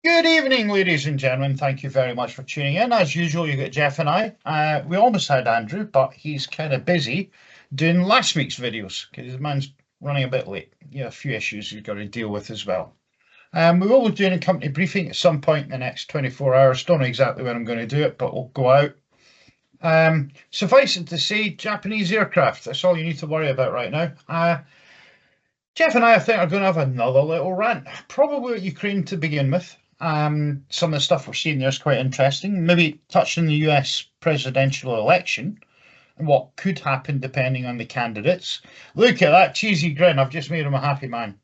Good evening, ladies and gentlemen. Thank you very much for tuning in. As usual, you got Geoff and I. We almost had Andrew, but he's kind of busy doing last week's videos because the man's running a bit late. Yeah, a few issues he's got to deal with as well. We will be doing a company briefing at some point in the next 24 hours. Don't know exactly when I'm going to do it, but we'll go out. Suffice it to say, Japanese aircraft. That's all you need to worry about right now. Geoff and I think, are going to have another little rant, probably at Ukraine to begin with. Some of the stuff we're seeing there is quite interesting. Maybe touching the US presidential election and what could happen depending on the candidates. Look at that cheesy grin. I've just made him a happy man.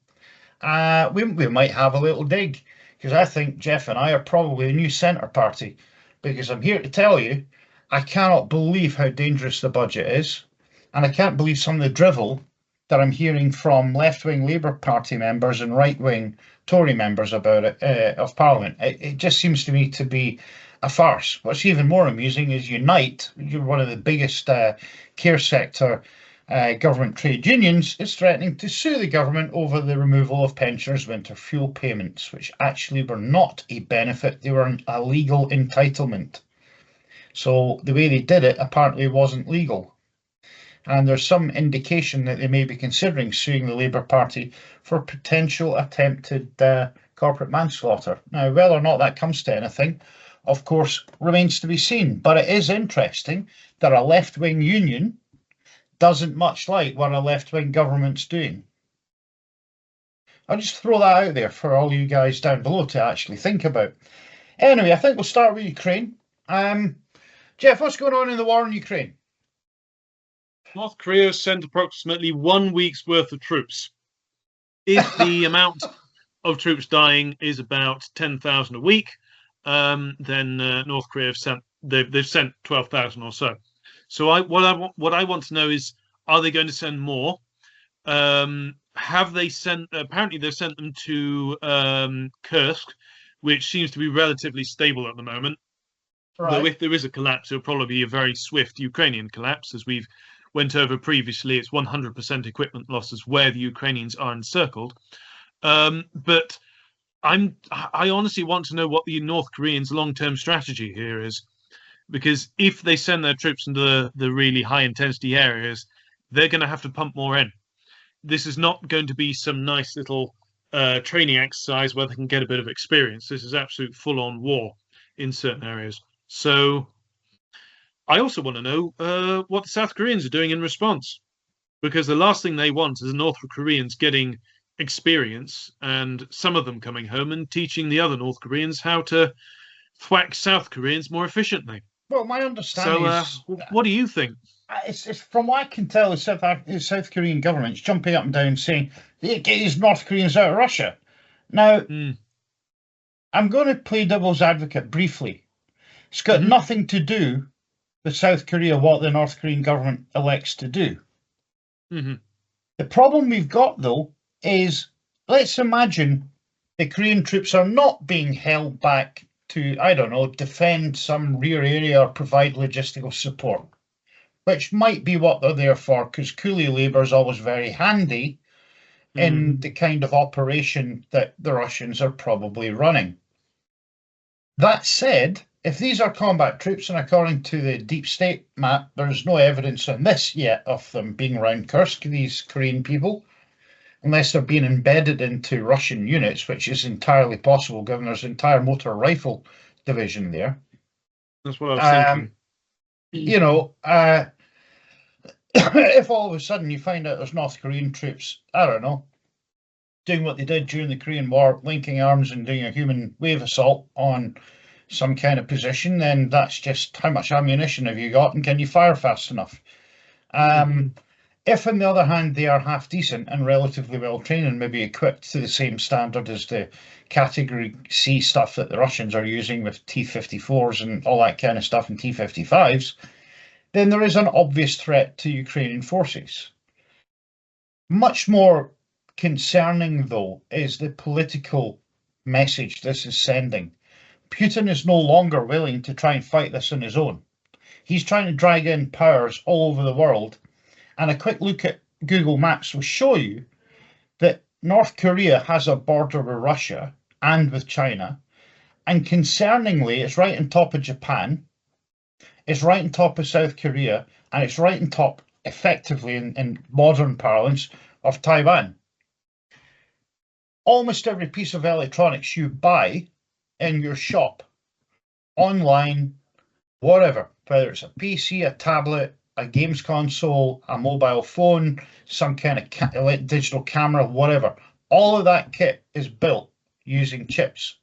We might have a little dig because I think Geoff and I are probably a new centre party because I'm here to tell you I cannot believe how dangerous the budget is, and I can't believe some of the drivel that I'm hearing from left-wing Labour Party members and right-wing Tory members about it of Parliament. It just seems to me to be a farce. What's even more amusing is Unite, you're one of the biggest care sector government trade unions, is threatening to sue the government over the removal of pensioners' winter fuel payments, which actually were not a benefit, they were a legal entitlement. So the way they did it apparently wasn't legal. And there's some indication that they may be considering suing the Labour Party for potential attempted corporate manslaughter. Now, whether or not that comes to anything, of course, remains to be seen. But it is interesting that a left-wing union doesn't much like what a left-wing government's doing. I'll just throw that out there for all you guys down below to actually think about. Anyway, I think we'll start with Ukraine. Geoff, what's going on in the war in Ukraine? North Korea sent approximately 1 week's worth of troops. If the amount of troops dying is about 10,000 a week, then North Korea they've sent 12,000 or so. So what I want to know is, are they going to send more? Have they sent? Apparently, they've sent them to Kursk, which seems to be relatively stable at the moment. Right. Though if there is a collapse, it'll probably be a very swift Ukrainian collapse, as we've went over previously. It's 100% equipment losses where the Ukrainians are encircled. But I honestly want to know what the North Koreans' long-term strategy here is, because if they send their troops into the really high-intensity areas, they're going to have to pump more in. This is not going to be some nice little training exercise where they can get a bit of experience. This is absolute full-on war in certain areas. So I also want to know what the South Koreans are doing in response, because the last thing they want is the North Koreans getting experience and some of them coming home and teaching the other North Koreans how to thwack South Koreans more efficiently. Well, my understanding is... what do you think? It's from what I can tell, the South Korean government's jumping up and down saying, get these North Koreans out of Russia. Now, I'm going to play devil's advocate briefly. It's got nothing to do with South Korea, what the North Korean government elects to do. The problem we've got, though, is let's imagine the Korean troops are not being held back to, I don't know, defend some rear area or provide logistical support, which might be what they're there for, because coolie labour is always very handy in the kind of operation that the Russians are probably running. That said, if these are combat troops, and according to the deep state map, there's no evidence on this yet of them being around Kursk, these Korean people, unless they're being embedded into Russian units, which is entirely possible given there's an entire motor rifle division there. That's what I was thinking. You know, if all of a sudden you find out there's North Korean troops, I don't know, doing what they did during the Korean War, linking arms and doing a human wave assault on some kind of position, then that's just how much ammunition have you got and can you fire fast enough? If, on the other hand, they are half decent and relatively well trained and maybe equipped to the same standard as the Category C stuff that the Russians are using with T-54s and all that kind of stuff and T-55s, then there is an obvious threat to Ukrainian forces. Much more concerning, though, is the political message this is sending. Putin is no longer willing to try and fight this on his own. He's trying to drag in powers all over the world, and a quick look at Google Maps will show you that North Korea has a border with Russia and with China, And concerningly, it's right on top of Japan, it's right on top of South Korea, and it's right on top, effectively, in modern parlance, of Taiwan. Almost every piece of electronics you buy in your shop, online, whatever, whether it's a PC, a tablet, a games console, a mobile phone, some kind of digital camera, whatever, all of that kit is built using chips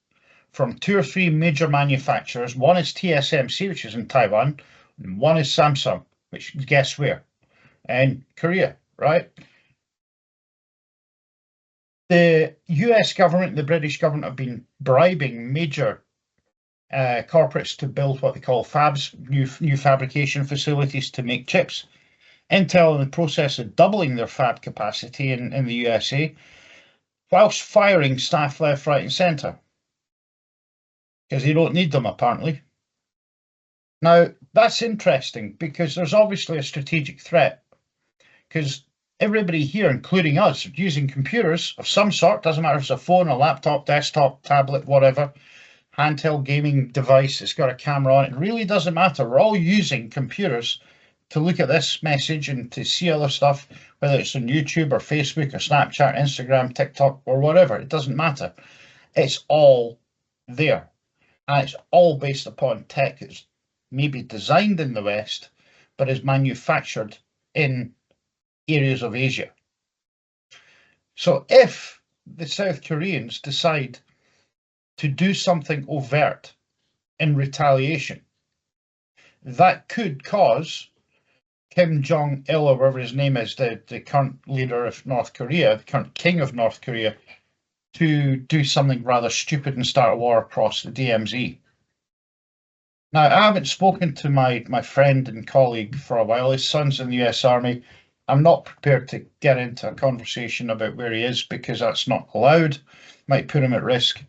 from 2 or 3 major manufacturers. One is TSMC, which is in Taiwan, and one is Samsung, which guess where? In Korea, right? The US government and the British government have been bribing major corporates to build what they call fabs, new fabrication facilities to make chips. Intel in the process of doubling their fab capacity in the USA, whilst firing staff left, right, and centre, because they don't need them, apparently. Now, that's interesting because there's obviously a strategic threat, because everybody here, including us, are using computers of some sort. Doesn't matter if it's a phone, a laptop, desktop, tablet, whatever, handheld gaming device, it's got a camera on it. It really doesn't matter. We're all using computers to look at this message and to see other stuff, whether it's on YouTube or Facebook or Snapchat, Instagram, TikTok, or whatever. It doesn't matter. It's all there. And it's all based upon tech that's maybe designed in the West, but is manufactured in areas of Asia. So if the South Koreans decide to do something overt in retaliation, that could cause Kim Jong-il, or whatever his name is, the current leader of North Korea, the current king of North Korea, to do something rather stupid and start a war across the DMZ. Now, I haven't spoken to my friend and colleague for a while. His son's in the US Army. I'm not prepared to get into a conversation about where he is because that's not allowed. Might put him at risk.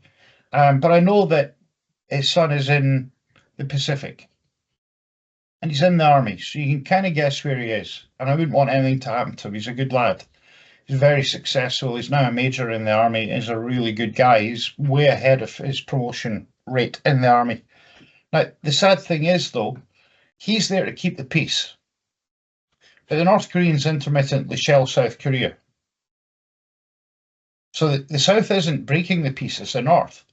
But I know that his son is in the Pacific and he's in the army, so you can kind of guess where he is. And I wouldn't want anything to happen to him. He's a good lad. He's very successful. He's now a major in the army. He's a really good guy. He's way ahead of his promotion rate in the army. Now, the sad thing is, though, he's there to keep the peace. But the North Koreans intermittently shell South Korea. So the South isn't breaking the peace, it's the North.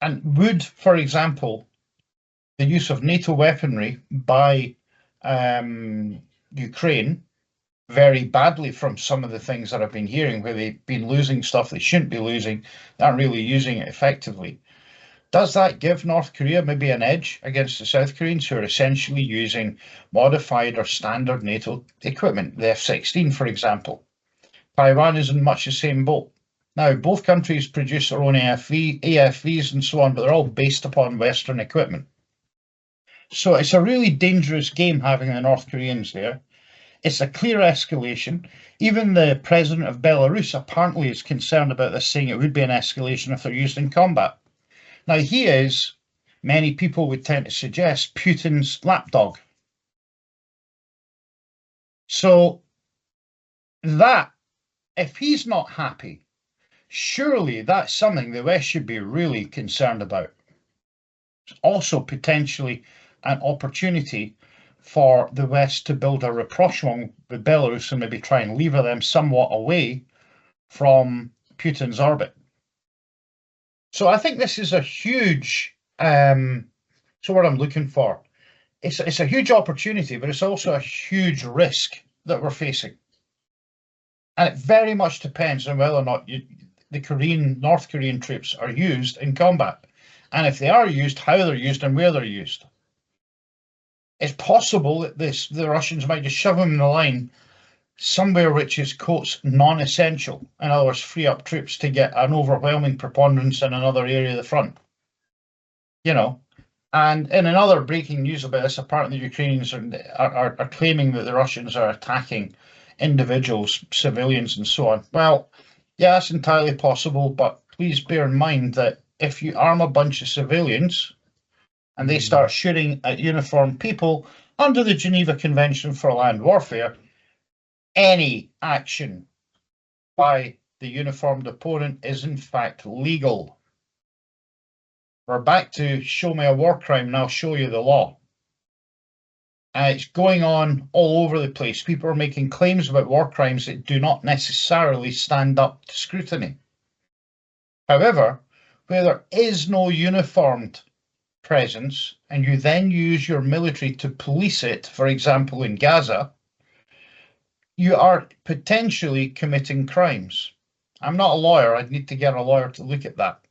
And would, for example, the use of NATO weaponry by Ukraine vary badly from some of the things that I've been hearing, where they've been losing stuff they shouldn't be losing, they aren't really using it effectively. Does that give North Korea maybe an edge against the South Koreans, who are essentially using modified or standard NATO equipment, the F-16, for example? Taiwan is in much the same boat. Now, both countries produce their own AFVs and so on, but they're all based upon Western equipment. So it's a really dangerous game having the North Koreans there. It's a clear escalation. Even the president of Belarus apparently is concerned about this, saying it would be an escalation if they're used in combat. Now, he is, many people would tend to suggest, Putin's lapdog. So that, if he's not happy, surely that's something the West should be really concerned about. It's also potentially an opportunity for the West to build a rapprochement with Belarus and maybe try and lever them somewhat away from Putin's orbit. So I think this is a huge, so what I'm looking for, it's a huge opportunity, but it's also a huge risk that we're facing. And it very much depends on whether or not the North Korean troops are used in combat. And if they are used, how they're used and where they're used. It's possible that the Russians might just shove them in the line somewhere which is, quotes, non-essential. In other words, free up troops to get an overwhelming preponderance in another area of the front. You know, and in another breaking news about this, apparently the Ukrainians are claiming that the Russians are attacking individuals, civilians, and so on. Well, yeah, that's entirely possible, but please bear in mind that if you arm a bunch of civilians and they start shooting at uniformed people under the Geneva Convention for Land Warfare, any action by the uniformed opponent is in fact legal. We're back to show me a war crime and I'll show you the law. It's going on all over the place. People are making claims about war crimes that do not necessarily stand up to scrutiny. However, where there is no uniformed presence and you then use your military to police it, for example, in Gaza, you are potentially committing crimes. I'm not a lawyer. I'd need to get a lawyer to look at that.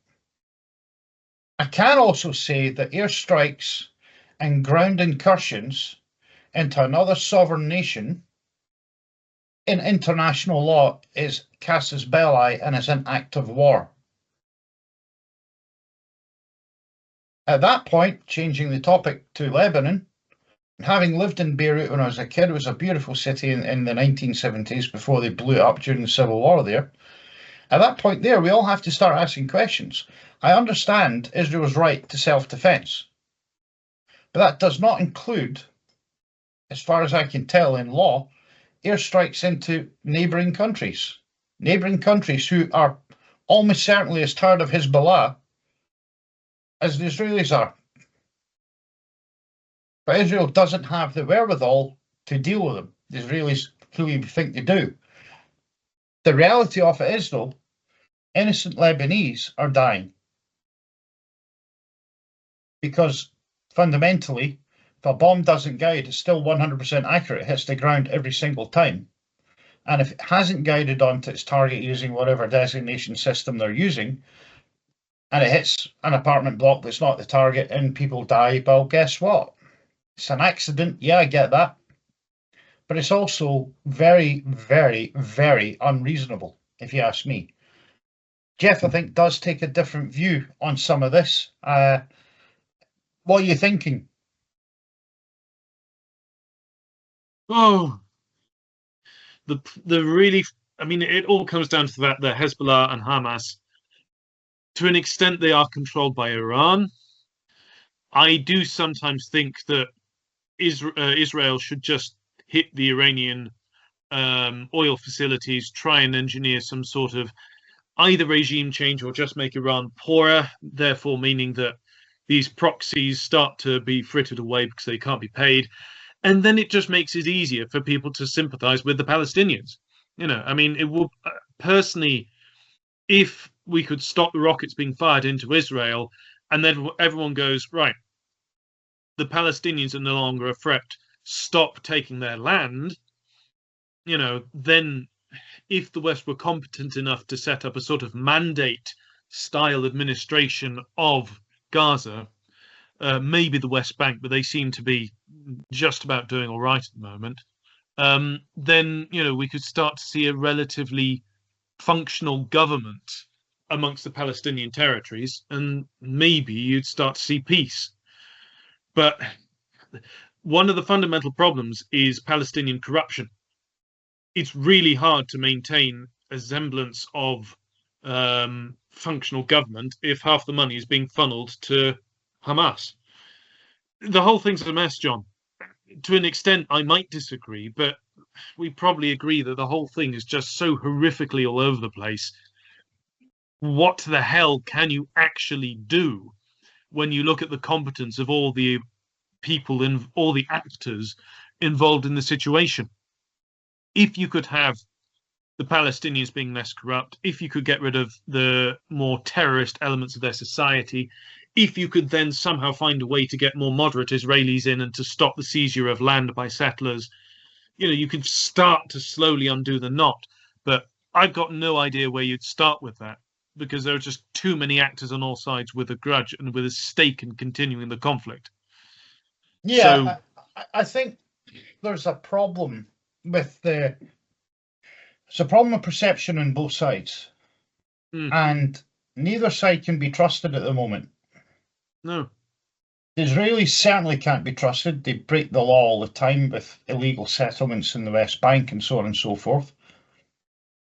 I can also say that airstrikes and ground incursions into another sovereign nation in international law is casus belli and is an act of war. At that point, changing the topic to Lebanon, having lived in Beirut when I was a kid, it was a beautiful city in the 1970s before they blew it up during the Civil War there. At that point there, we all have to start asking questions. I understand Israel's right to self-defense, but that does not include, as far as I can tell in law, airstrikes into neighbouring countries who are almost certainly as tired of Hezbollah as the Israelis are. But Israel doesn't have the wherewithal to deal with them. The Israelis clearly think they do. The reality of it is, though, innocent Lebanese are dying. Because fundamentally, if a bomb doesn't guide, it's still 100% accurate. It hits the ground every single time. And if it hasn't guided onto its target using whatever designation system they're using, and it hits an apartment block that's not the target and people die, well, guess what? It's an accident. Yeah, I get that. But it's also very, very, very unreasonable, if you ask me. Geoff, I think, does take a different view on some of this. What are you thinking? Oh, the really, I mean, it all comes down to the fact that Hezbollah and Hamas, to an extent, they are controlled by Iran. I do sometimes think that Israel should just hit the Iranian oil facilities, try and engineer some sort of either regime change or just make Iran poorer, therefore meaning that these proxies start to be frittered away because they can't be paid. And then it just makes it easier for people to sympathize with the Palestinians. I mean, it will personally, if we could stop the rockets being fired into Israel and then everyone goes, right, the Palestinians are no longer a threat, stop taking their land, then if the West were competent enough to set up a sort of mandate style administration of Gaza, maybe the West Bank, but they seem to be just about doing all right at the moment, then, we could start to see a relatively functional government amongst the Palestinian territories, and maybe you'd start to see peace. But one of the fundamental problems is Palestinian corruption. It's really hard to maintain a semblance of functional government if half the money is being funneled to Hamas. The whole thing's a mess, John. To an extent, I might disagree, but we probably agree that the whole thing is just so horrifically all over the place. What the hell can you actually do when you look at the competence of all the people and all the actors involved in the situation? If you could have the Palestinians being less corrupt, if you could get rid of the more terrorist elements of their society, if you could then somehow find a way to get more moderate Israelis in and to stop the seizure of land by settlers, you could start to slowly undo the knot. But I've got no idea where you'd start with that, because there are just too many actors on all sides with a grudge and with a stake in continuing the conflict. Yeah, so, I think there's a problem with it's a problem of perception on both sides. And neither side can be trusted at the moment. No. The Israelis certainly can't be trusted. They break the law all the time with illegal settlements in the West Bank and so on and so forth.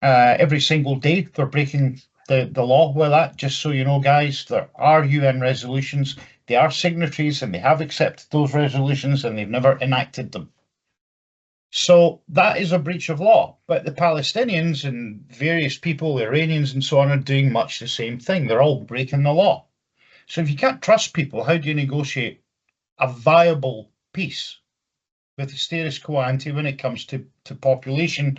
Every single day they're breaking the law with that. Just so you know, guys, there are UN resolutions. They are signatories and they have accepted those resolutions and they've never enacted them. So that is a breach of law. But the Palestinians and various people, the Iranians and so on, are doing much the same thing. They're all breaking the law. So if you can't trust people, how do you negotiate a viable peace with the status quo ante when it comes to population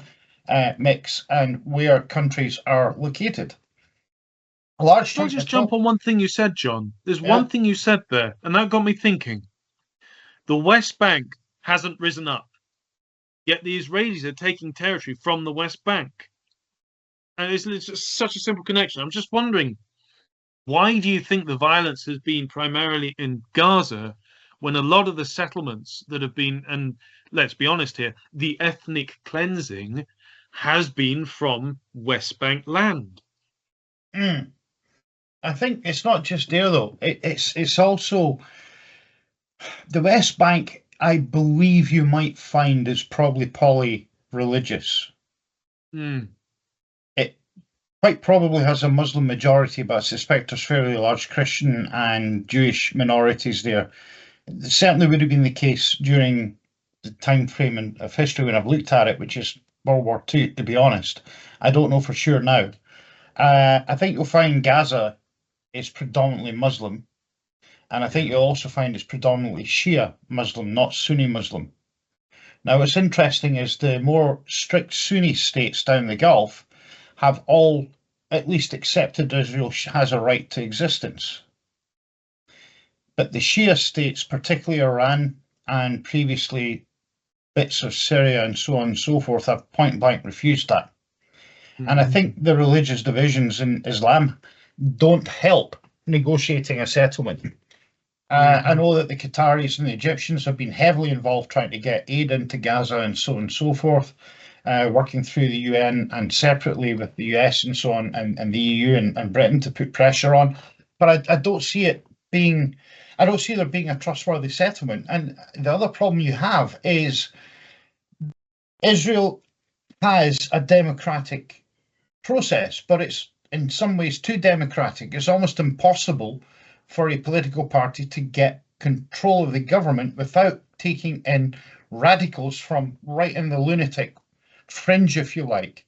mix and where countries are located? A large Can I chunk of just the jump on one thing you said, John? There's yeah. one thing you said there, and that got me thinking. The West Bank hasn't risen up, yet the Israelis are taking territory from the West Bank. And it's just such a simple connection. I'm just wondering, why do you think the violence has been primarily in Gaza when a lot of the settlements that have been, and let's be honest here, the ethnic cleansing has been from West Bank land? I think it's not just there though. It's also the West Bank. I believe you might find is probably poly-religious. Mm. It quite probably has a Muslim majority, but I suspect there's fairly large Christian and Jewish minorities there. It certainly would have been the case during the time frame of history when I've looked at it, which is World War II, to be honest. I don't know for sure now. I think you'll find Gaza is predominantly Muslim, and I think you'll also find it's predominantly Shia Muslim, not Sunni Muslim. Now, what's interesting is the more strict Sunni states down the Gulf have all at least accepted Israel has a right to existence. But the Shia states, particularly Iran and previously bits of Syria and so on and so forth, have point blank refused that. And I think the religious divisions in Islam don't help negotiating a settlement. I know that the Qataris and the Egyptians have been heavily involved trying to get aid into Gaza and so on and so forth, working through the UN and separately with the US and so on, and the EU and Britain to put pressure on. But I don't see it being, I don't see there being a trustworthy settlement. And the other problem you have is Israel has a democratic process, but it's in some ways too democratic. It's almost impossible for a political party to get control of the government without taking in radicals from right in the lunatic fringe, if you like.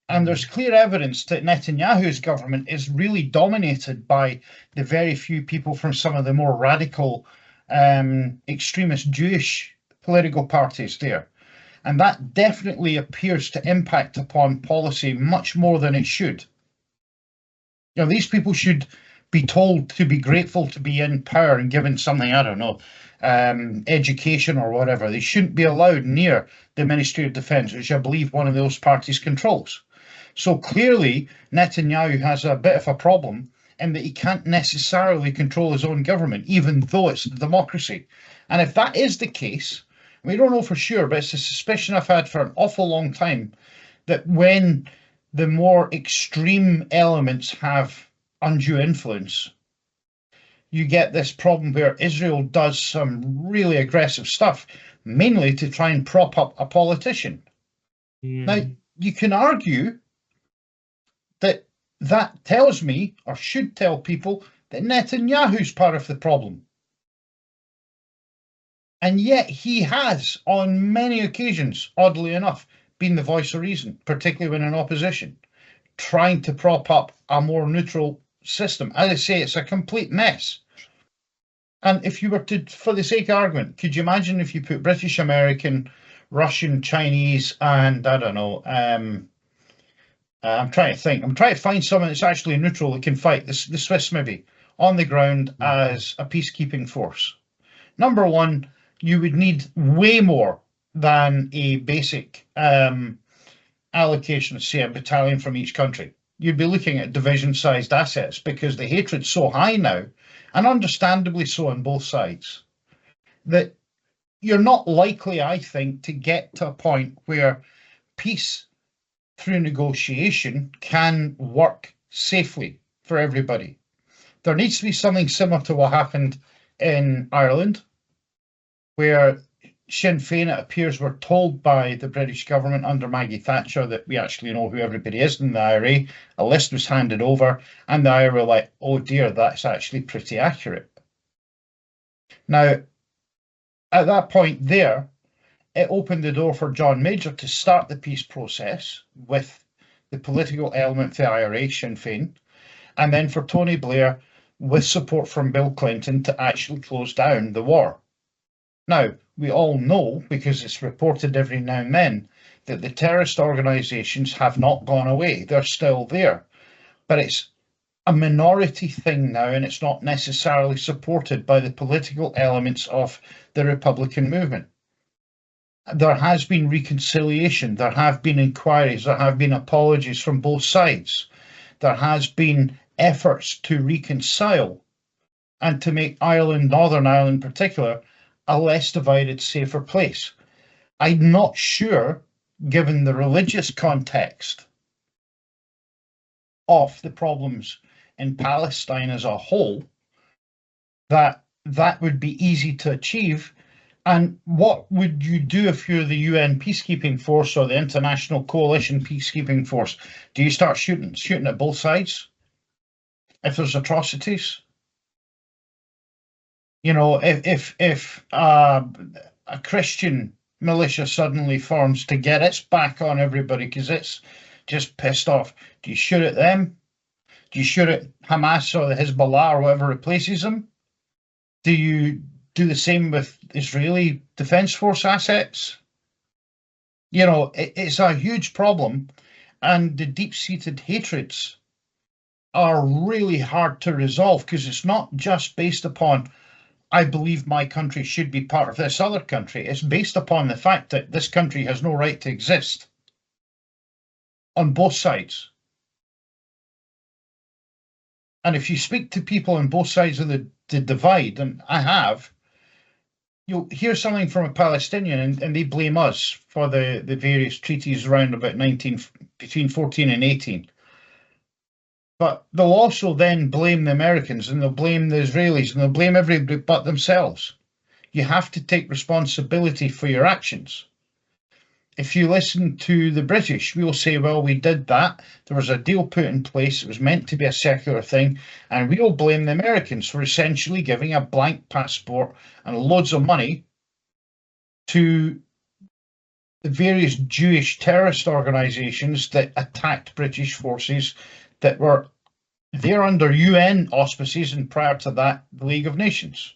And there's clear evidence that Netanyahu's government is really dominated by the very few people from some of the more radical extremist Jewish political parties there. And that definitely appears to impact upon policy much more than it should. You know, these people should be told to be grateful to be in power and given something, I don't know, education or whatever. They shouldn't be allowed near the Ministry of Defence, which I believe one of those parties controls. So clearly, Netanyahu has a bit of a problem in that he can't necessarily control his own government, even though it's a democracy. And if that is the case, we don't know for sure, but it's a suspicion I've had for an awful long time that when the more extreme elements have undue influence, you get this problem where Israel does some really aggressive stuff, mainly to try and prop up a politician. Now, you can argue that that tells me, or should tell people, that Netanyahu's part of the problem. And yet he has, on many occasions, oddly enough, been the voice of reason, particularly when in opposition, trying to prop up a more neutral system. As I say, it's a complete mess. And if you were to, for the sake of argument, could you imagine if you put British, American, Russian, Chinese, and I don't know, I'm trying to think, I'm trying to find someone that's actually neutral that can fight, the Swiss maybe, on the ground as a peacekeeping force. Number one, you would need way more than a basic allocation of, say, a battalion from each country. You'd be looking at division-sized assets because the hatred's so high now, and understandably so on both sides, that you're not likely, I think, to get to a point where peace through negotiation can work safely for everybody. There needs to be something similar to what happened in Ireland, where Sinn Féin, it appears, were told by the British government under Maggie Thatcher that we actually know who everybody is in the IRA. A list was handed over, and the IRA were like, oh dear, that's actually pretty accurate. Now, at that point there, it opened the door for John Major to start the peace process with the political element of the IRA, Sinn Féin, and then for Tony Blair with support from Bill Clinton to actually close down the war. Now, we all know, because it's reported every now and then, that the terrorist organizations have not gone away. They're still there. But it's a minority thing now, and it's not necessarily supported by the political elements of the Republican movement. There has been reconciliation, there have been inquiries, there have been apologies from both sides. There has been efforts to reconcile and to make Ireland, Northern Ireland in particular, a less divided, safer place. I'm not sure, given the religious context of the problems in Palestine as a whole, that that would be easy to achieve. And what would you do if you're the UN peacekeeping force or the international coalition peacekeeping force? Do you start shooting at both sides if there's atrocities? You know, if a Christian militia suddenly forms to get its back on everybody because it's just pissed off, do you shoot at them? Do you shoot at Hamas or the Hezbollah or whatever replaces them? Do you do the same with Israeli Defense Force assets? You know, it's a huge problem, and the deep-seated hatreds are really hard to resolve because it's not just based upon, I believe my country should be part of this other country. It's based upon the fact that this country has no right to exist on both sides. And if you speak to people on both sides of the divide, and I have, you'll hear something from a Palestinian and they blame us for the various treaties around about between 14 and 18. But they'll also then blame the Americans and they'll blame the Israelis and they'll blame everybody but themselves. You have to take responsibility for your actions. If you listen to the British, we'll say, well, we did that. There was a deal put in place. It was meant to be a secular thing. And we'll blame the Americans for essentially giving a blank passport and loads of money to the various Jewish terrorist organizations that attacked British forces that were there under UN auspices, and prior to that, the League of Nations.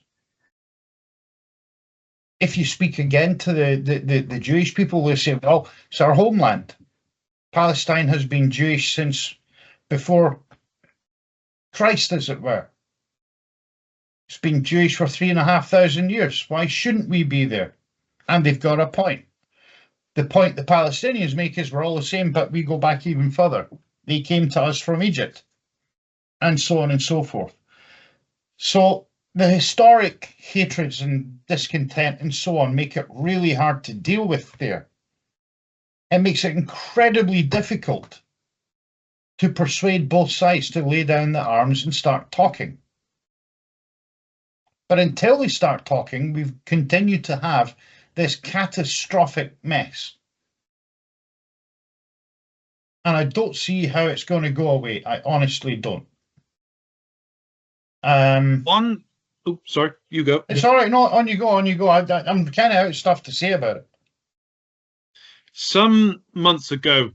If you speak again to the Jewish people, they say, well, it's our homeland. Palestine has been Jewish since before Christ, as it were. It's been Jewish for 3,500 years. Why shouldn't we be there? And they've got a point. The point the Palestinians make is we're all the same, but we go back even further. They came to us from Egypt, and so on and so forth. So the historic hatreds and discontent and so on make it really hard to deal with there. It makes it incredibly difficult to persuade both sides to lay down the arms and start talking. But until they start talking, we've continued to have this catastrophic mess. And I don't see how it's going to go away. I honestly don't. Sorry, you go. It's all right. No, on you go. I'm kind of out of stuff to say about it. Some months ago,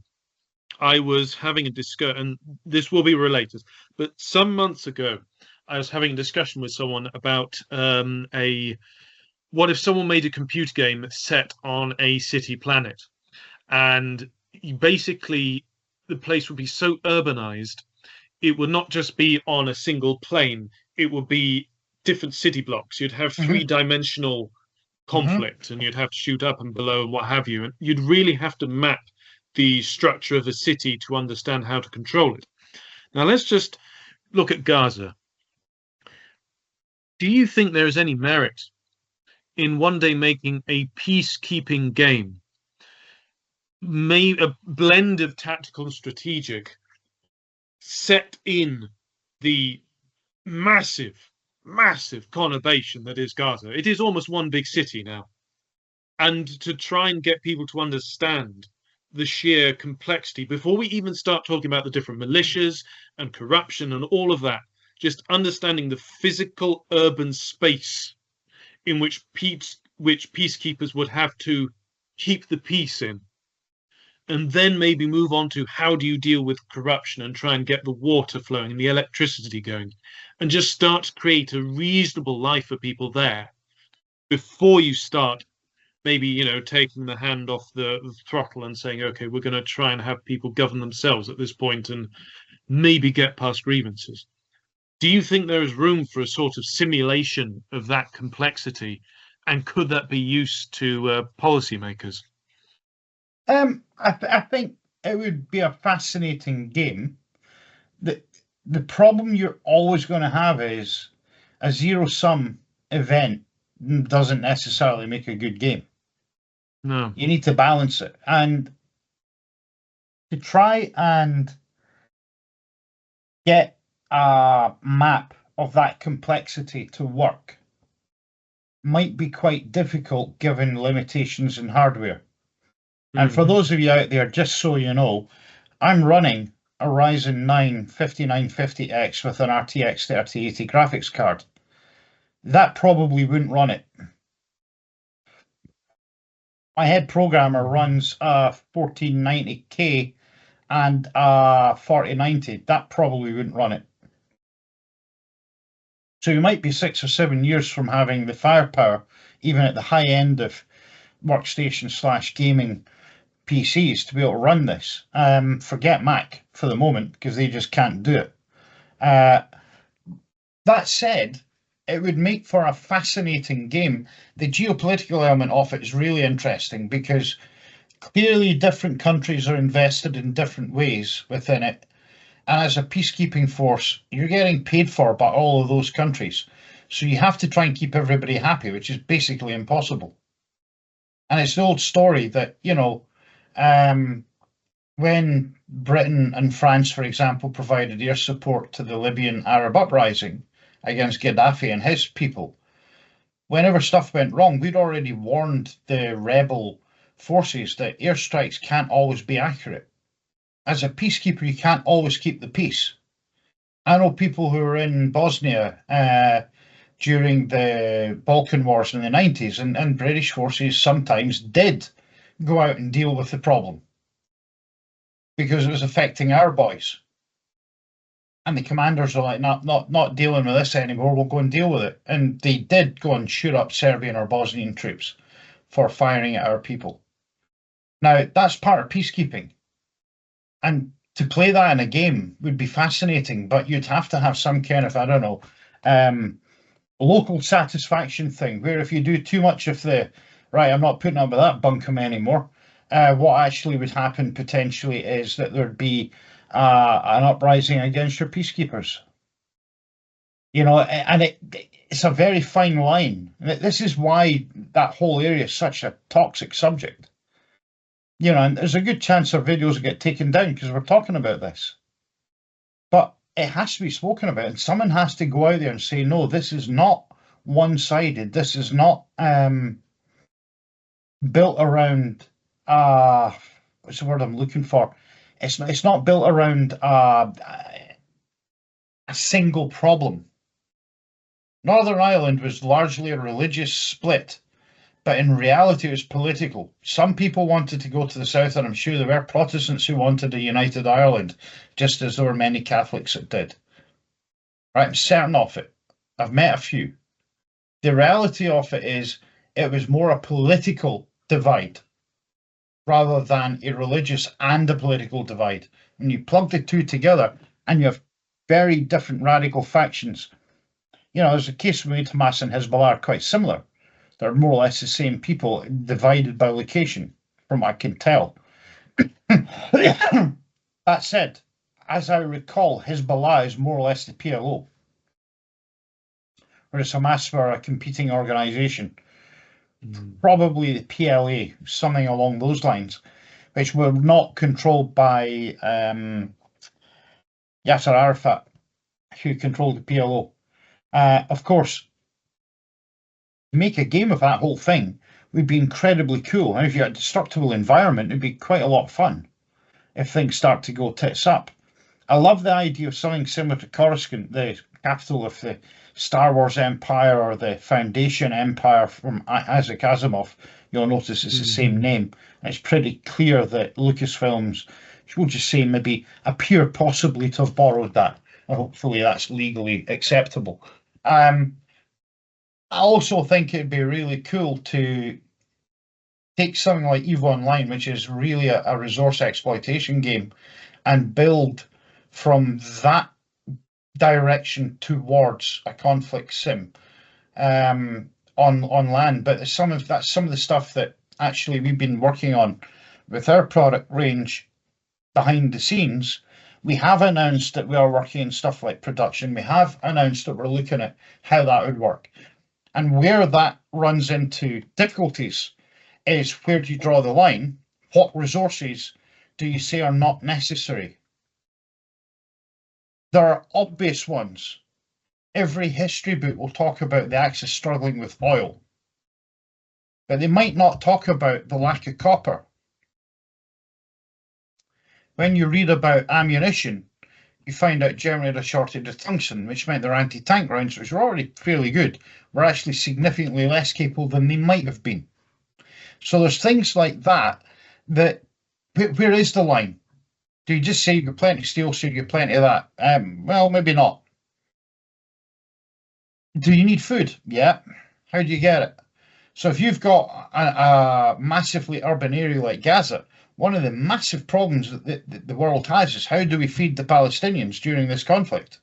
I was having a discussion, and this will be related, but some months ago, I was having a discussion with someone about what if someone made a computer game set on a city planet, and basically the place would be so urbanized, it would not just be on a single plane, it would be different city blocks. You'd have three-dimensional conflict, and you'd have to shoot up and below and what have you, and you'd really have to map the structure of a city to understand how to control it. Now let's just look at Gaza. Do you think there is any merit in one day making a peacekeeping game, a blend of tactical and strategic, set in the massive conurbation that is Gaza? It is almost one big city now. And to try and get people to understand the sheer complexity, before we even start talking about the different militias and corruption and all of that, just understanding the physical urban space in which peacekeepers would have to keep the peace in. and then maybe move on to how do you deal with corruption and try and get the water flowing and the electricity going, and just start to create a reasonable life for people there before you start maybe, taking the hand off the throttle and saying, okay, we're going to try and have people govern themselves at this point and maybe get past grievances. Do you think there is room for a sort of simulation of that complexity, and could that be used to policymakers? I think it would be a fascinating game. The problem you're always going to have is a zero-sum event doesn't necessarily make a good game. No. You need to balance it. And to try and get a map of that complexity to work might be quite difficult given limitations in hardware. And for those of you out there, just so you know, I'm running a Ryzen 9 5950X with an RTX 3080 graphics card. That probably wouldn't run it. My head programmer runs a 1490K and a 4090. That probably wouldn't run it. So you might be 6 or 7 years from having the firepower, even at the high end of workstation / gaming PCs, to be able to run this. Forget Mac for the moment, because they just can't do it. That said, it would make for a fascinating game. The geopolitical element of it is really interesting because clearly different countries are invested in different ways within it. And as a peacekeeping force, you're getting paid for by all of those countries. So you have to try and keep everybody happy, which is basically impossible. And it's the old story that, when Britain and France, for example, provided air support to the Libyan Arab uprising against Gaddafi and his people, whenever stuff went wrong, we'd already warned the rebel forces that airstrikes can't always be accurate. As a peacekeeper, you can't always keep the peace. I know people who were in Bosnia during the Balkan Wars in the 90s, and British forces sometimes did go out and deal with the problem because it was affecting our boys. And the commanders were like, not dealing with this anymore, we'll go and deal with it. And they did go and shoot up Serbian or Bosnian troops for firing at our people. Now, that's part of peacekeeping. And to play that in a game would be fascinating, but you'd have to have some kind of, I don't know, local satisfaction thing, where if you do too much of the, right, I'm not putting up with that bunkum anymore, what actually would happen potentially is that there'd be an uprising against your peacekeepers. And it's a very fine line. This is why that whole area is such a toxic subject. And there's a good chance our videos will get taken down because we're talking about this. But it has to be spoken about, and someone has to go out there and say, no, this is not one-sided. This is not built around, what's the word I'm looking for? It's not built around a single problem. Northern Ireland was largely a religious split, but in reality it was political. Some people wanted to go to the south, and I'm sure there were Protestants who wanted a united Ireland, just as there were many Catholics that did. Right, I'm certain of it. I've met a few. The reality of it is it was more a political divide rather than a religious and a political divide. When you plug the two together and you have very different radical factions, there's a case made Hamas and Hezbollah are quite similar. They're more or less the same people, divided by location, from what I can tell. That said, as I recall, Hezbollah is more or less the PLO, whereas Hamas were a competing organisation, probably the PLA, something along those lines, which were not controlled by Yasser Arafat, who controlled the PLO. Of course, to make a game of that whole thing would be incredibly cool. And if you had a destructible environment, it'd be quite a lot of fun if things start to go tits up. I love the idea of something similar to Coruscant, the capital of the Star Wars Empire or the Foundation Empire from Isaac Asimov, you'll notice it's the same name. And it's pretty clear that Lucasfilms, we'll just say, maybe appear possibly to have borrowed that. And hopefully that's legally acceptable. I also think it'd be really cool to take something like EVE Online, which is really a resource exploitation game, and build from that direction towards a conflict sim on land. But some of the stuff that actually we've been working on with our product range behind the scenes. We have announced that we are working on stuff like production. We have announced that we're looking at how that would work. And where that runs into difficulties is, where do you draw the line? What resources do you say are not necessary? There are obvious ones. Every history book will talk about the Axis struggling with oil, but they might not talk about the lack of copper. When you read about ammunition, you find out Germany had a shortage of tungsten, which meant their anti-tank rounds, which were already fairly good, were actually significantly less capable than they might have been. So there's things like that, where is the line? Do you just say you've got plenty of steel, so you've got plenty of that? Well, maybe not. Do you need food? Yeah. How do you get it? So if you've got a massively urban area like Gaza, one of the massive problems that the world has is, how do we feed the Palestinians during this conflict?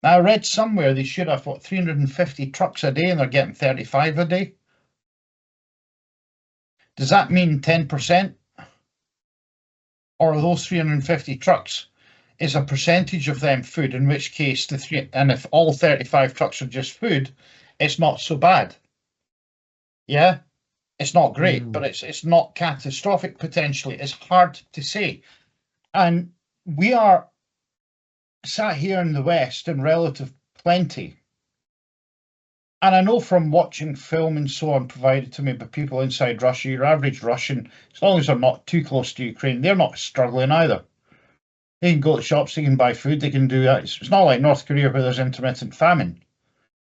Now, I read somewhere they should have, 350 trucks a day, and they're getting 35 a day. Does that mean 10%? Or are those 350 trucks, is a percentage of them food, in which case and if all 35 trucks are just food, it's not so bad. Yeah, it's not great, but it's not catastrophic potentially. It's hard to say. And we are sat here in the West in relative plenty. And I know from watching film and so on provided to me by people inside Russia, your average Russian, as long as they're not too close to Ukraine, they're not struggling either. They can go to shops, they can buy food, they can do that. It's not like North Korea where there's intermittent famine.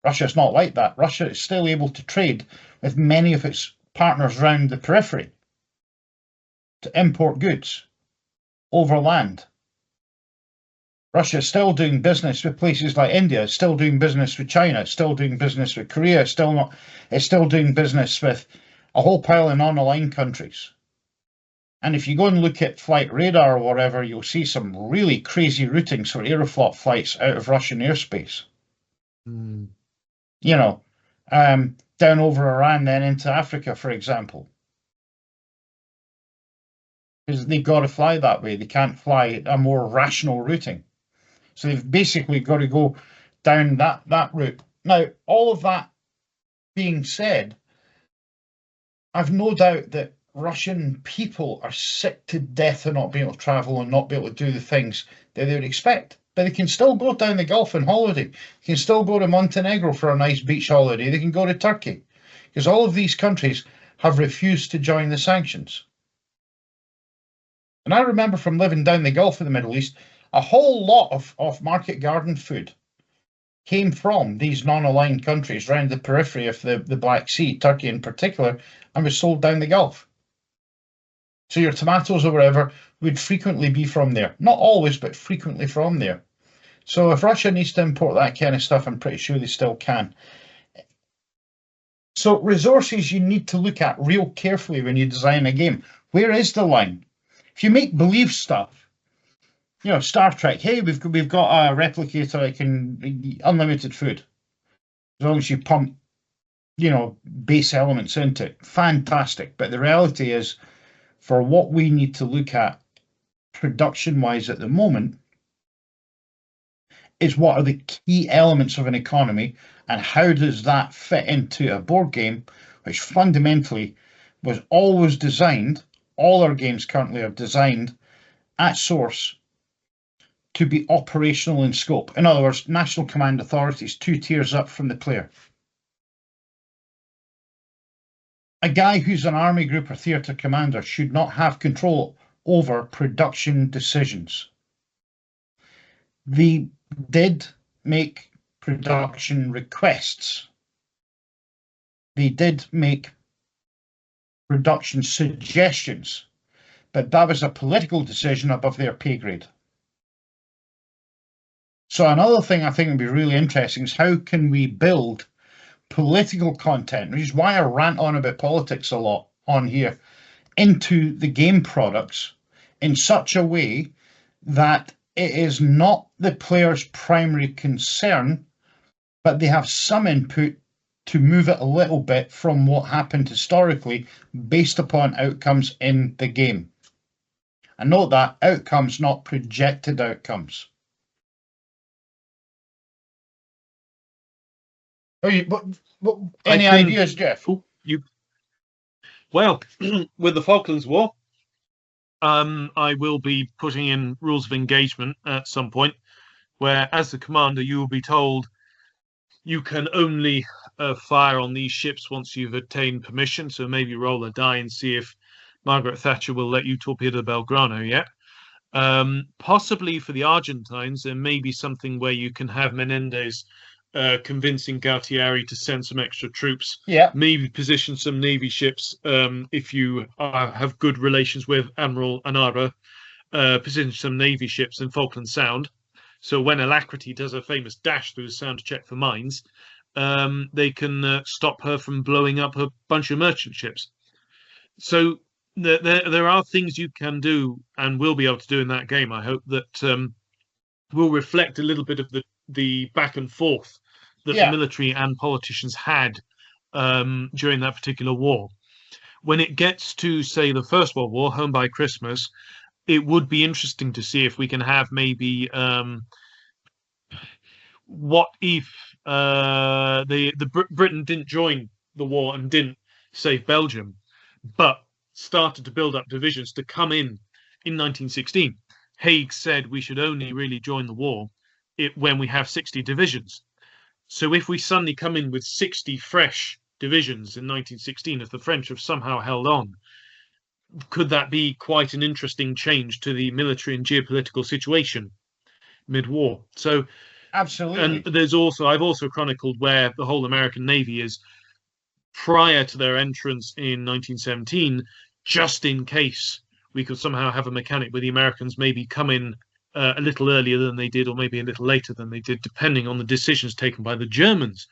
Russia's not like that. Russia is still able to trade with many of its partners around the periphery to import goods over land. Russia is still doing business with places like India, it's still doing business with China, it's still doing business with Korea, it's still doing business with a whole pile of non-aligned countries. And if you go and look at flight radar or whatever, you'll see some really crazy routings for Aeroflot flights out of Russian airspace. You know, down over Iran, then into Africa, for example. Because they've got to fly that way. They can't fly a more rational routing. So they've basically got to go down that route. Now, all of that being said, I've no doubt that Russian people are sick to death of not being able to travel and not be able to do the things that they would expect. But they can still go down the Gulf on holiday. They can still go to Montenegro for a nice beach holiday. They can go to Turkey. Because all of these countries have refused to join the sanctions. And I remember from living down the Gulf of the Middle East, a whole lot of market garden food came from these non-aligned countries around the periphery of the Black Sea, Turkey in particular, and was sold down the Gulf. So your tomatoes or whatever would frequently be from there. Not always, but frequently from there. So if Russia needs to import that kind of stuff, I'm pretty sure they still can. So resources you need to look at real carefully when you design a game. Where is the line? If you make believe stuff, you know, Star Trek, hey, we've got a replicator that can unlimited food. As long as you pump, you know, base elements into it. Fantastic. But the reality is, for what we need to look at production-wise at the moment, is what are the key elements of an economy and how does that fit into a board game, which fundamentally was always designed, all our games currently are designed at source to be operational in scope. In other words, national command authorities 2 tiers up from the player. A guy who's an army group or theatre commander should not have control over production decisions. They did make production requests. They did make production suggestions, but that was a political decision above their pay grade. So another thing I think would be really interesting is how can we build political content, which is why I rant on about politics a lot on here, into the game products in such a way that it is not the player's primary concern, but they have some input to move it a little bit from what happened historically based upon outcomes in the game. And note that outcomes, not projected outcomes. Any ideas, Geoff? Well, with the Falklands War, I will be putting in rules of engagement at some point, where as the commander, you will be told you can only fire on these ships once you've obtained permission. So maybe roll a die and see if Margaret Thatcher will let you torpedo Belgrano yet. Possibly for the Argentines, there may be something where you can have Menendez convincing Galtieri to send some extra troops. Yeah. Maybe position some Navy ships if you have good relations with Admiral Anara. Position some Navy ships in Falkland Sound. So when Alacrity does a famous dash through the sound to check for mines, they can stop her from blowing up a bunch of merchant ships. So there are things you can do and will be able to do in that game. I hope that will reflect a little bit of the back and forth that the military and politicians had during that particular war. When it gets to, say, the First World War, Home by Christmas, it would be interesting to see if we can have maybe what if Britain didn't join the war and didn't save Belgium, but started to build up divisions to come in 1916. Haig said we should only really join the war when we have 60 divisions. So if we suddenly come in with 60 fresh divisions in 1916, if the French have somehow held on, could that be quite an interesting change to the military and geopolitical situation mid-war? So absolutely. And there's also, I've also chronicled where the whole American Navy is prior to their entrance in 1917, just in case we could somehow have a mechanic where the Americans maybe come in a little earlier than they did, or maybe a little later than they did, depending on the decisions taken by the Germans.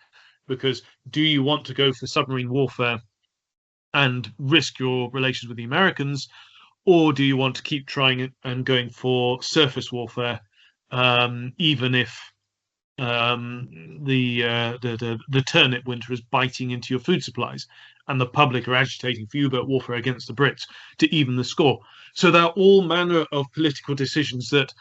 Because do you want to go for submarine warfare and risk your relations with the Americans, or do you want to keep trying and going for surface warfare, even if the turnip winter is biting into your food supplies and the public are agitating for U-boat warfare against the Brits to even the score? So there are all manner of political decisions that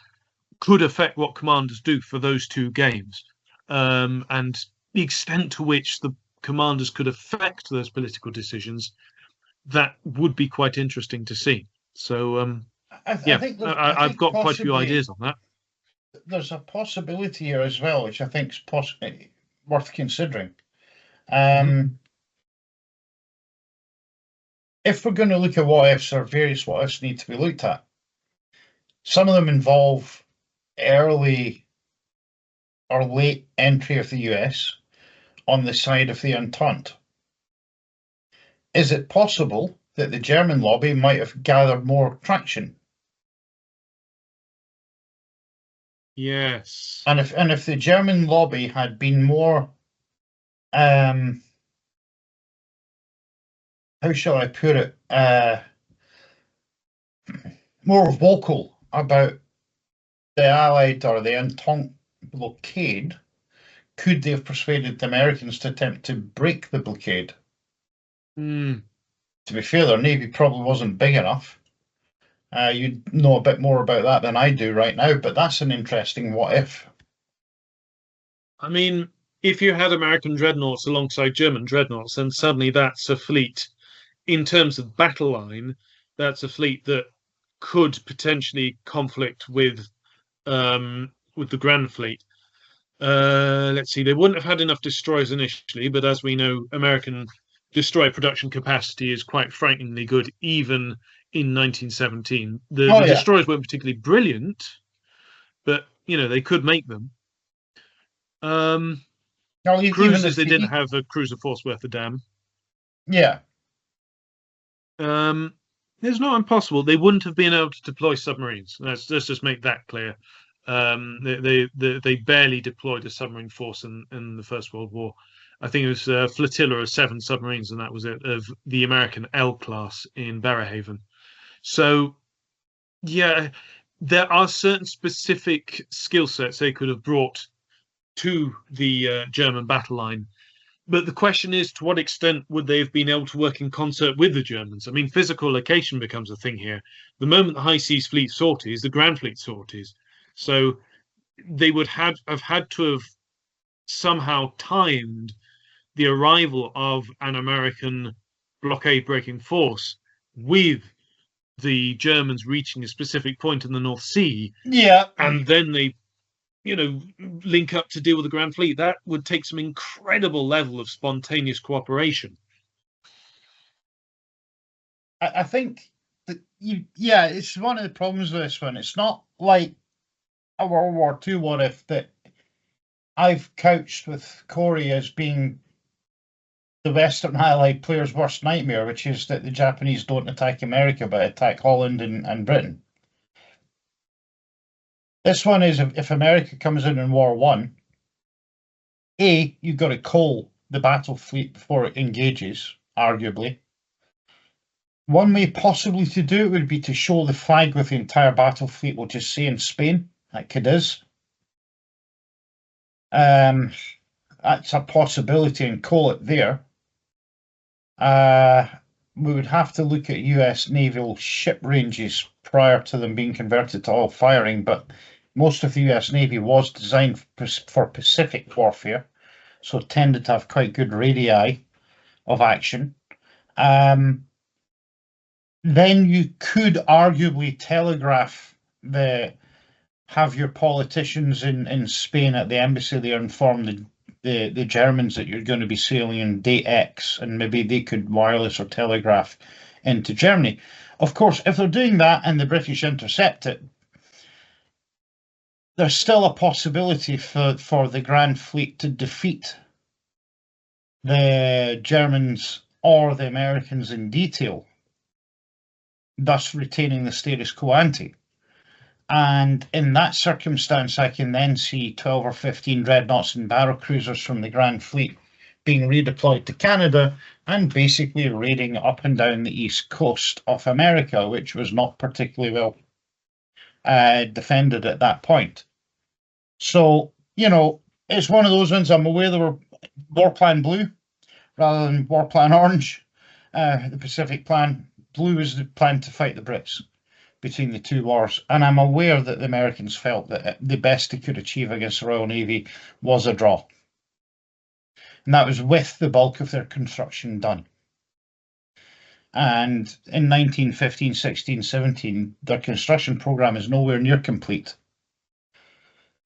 could affect what commanders do for those two games, and the extent to which the commanders could affect those political decisions, that would be quite interesting to see. So I've got quite a few ideas on that. There's a possibility here as well, which I think is worth considering. If we're going to look at what ifs, or various what ifs need to be looked at, some of them involve early or late entry of the US on the side of the Entente. Is it possible that the German lobby might have gathered more traction? Yes. And if the German lobby had been more, how shall I put it, more vocal about the Allied or the Entente blockade, could they have persuaded the Americans to attempt to break the blockade? To be fair, their navy probably wasn't big enough. You know a bit more about that than I do right now, but that's an interesting what if. I mean, if you had American dreadnoughts alongside German dreadnoughts, then suddenly that's a fleet, in terms of battle line, that's a fleet that could potentially conflict with the Grand Fleet. Let's see, they wouldn't have had enough destroyers initially, but as we know, American destroyer production capacity is quite frighteningly good, even in 1917. The destroyers weren't particularly brilliant, but they could make them. Cruisers, they didn't have a cruiser force worth a damn. Yeah. It's not impossible. They wouldn't have been able to deploy submarines. Let's just make that clear. They barely deployed a submarine force in the First World War. I think it was a flotilla of 7 submarines, and that was it, of the American L class in Berehaven. So, yeah, there are certain specific skill sets they could have brought to the German battle line. But the question is, to what extent would they have been able to work in concert with the Germans? I mean, physical location becomes a thing here. The moment the High Seas Fleet sorties, the Grand Fleet sorties. So they would have had to have somehow timed the arrival of an American blockade breaking force with the Germans reaching a specific point in the North Sea. Yeah. And then they link up to deal with the Grand Fleet. That would take some incredible level of spontaneous cooperation. I think that it's one of the problems with this one. It's not like a World War II what if that I've couched with Corey as being the Western Allied player's worst nightmare, which is that the Japanese don't attack America but attack Holland and Britain. This one is if America comes in War One, you've got to coal the battle fleet before it engages, arguably. One way possibly to do it would be to show the flag with the entire battle fleet, will just say in Spain, at Cadiz. That's a possibility and coal it there. We would have to look at US naval ship ranges prior to them being converted to all firing, but most of the US Navy was designed for Pacific warfare, so it tended to have quite good radii of action. Then you could arguably telegraph have your politicians in Spain at the embassy there inform the Germans that you're going to be sailing in date X, and maybe they could wireless or telegraph into Germany. Of course, if they're doing that and the British intercept it, there's still a possibility for the Grand Fleet to defeat the Germans or the Americans in detail, thus retaining the status quo ante. And in that circumstance, I can then see 12 or 15 dreadnoughts and battle cruisers from the Grand Fleet being redeployed to Canada and basically raiding up and down the east coast of America, which was not particularly well defended at that point. So, it's one of those ones. I'm aware there were War Plan Blue rather than War Plan Orange. The Pacific Plan Blue is the plan to fight the Brits between the two wars. And I'm aware that the Americans felt that the best they could achieve against the Royal Navy was a draw. And that was with the bulk of their construction done. And in 1915, 16, 17, their construction program is nowhere near complete.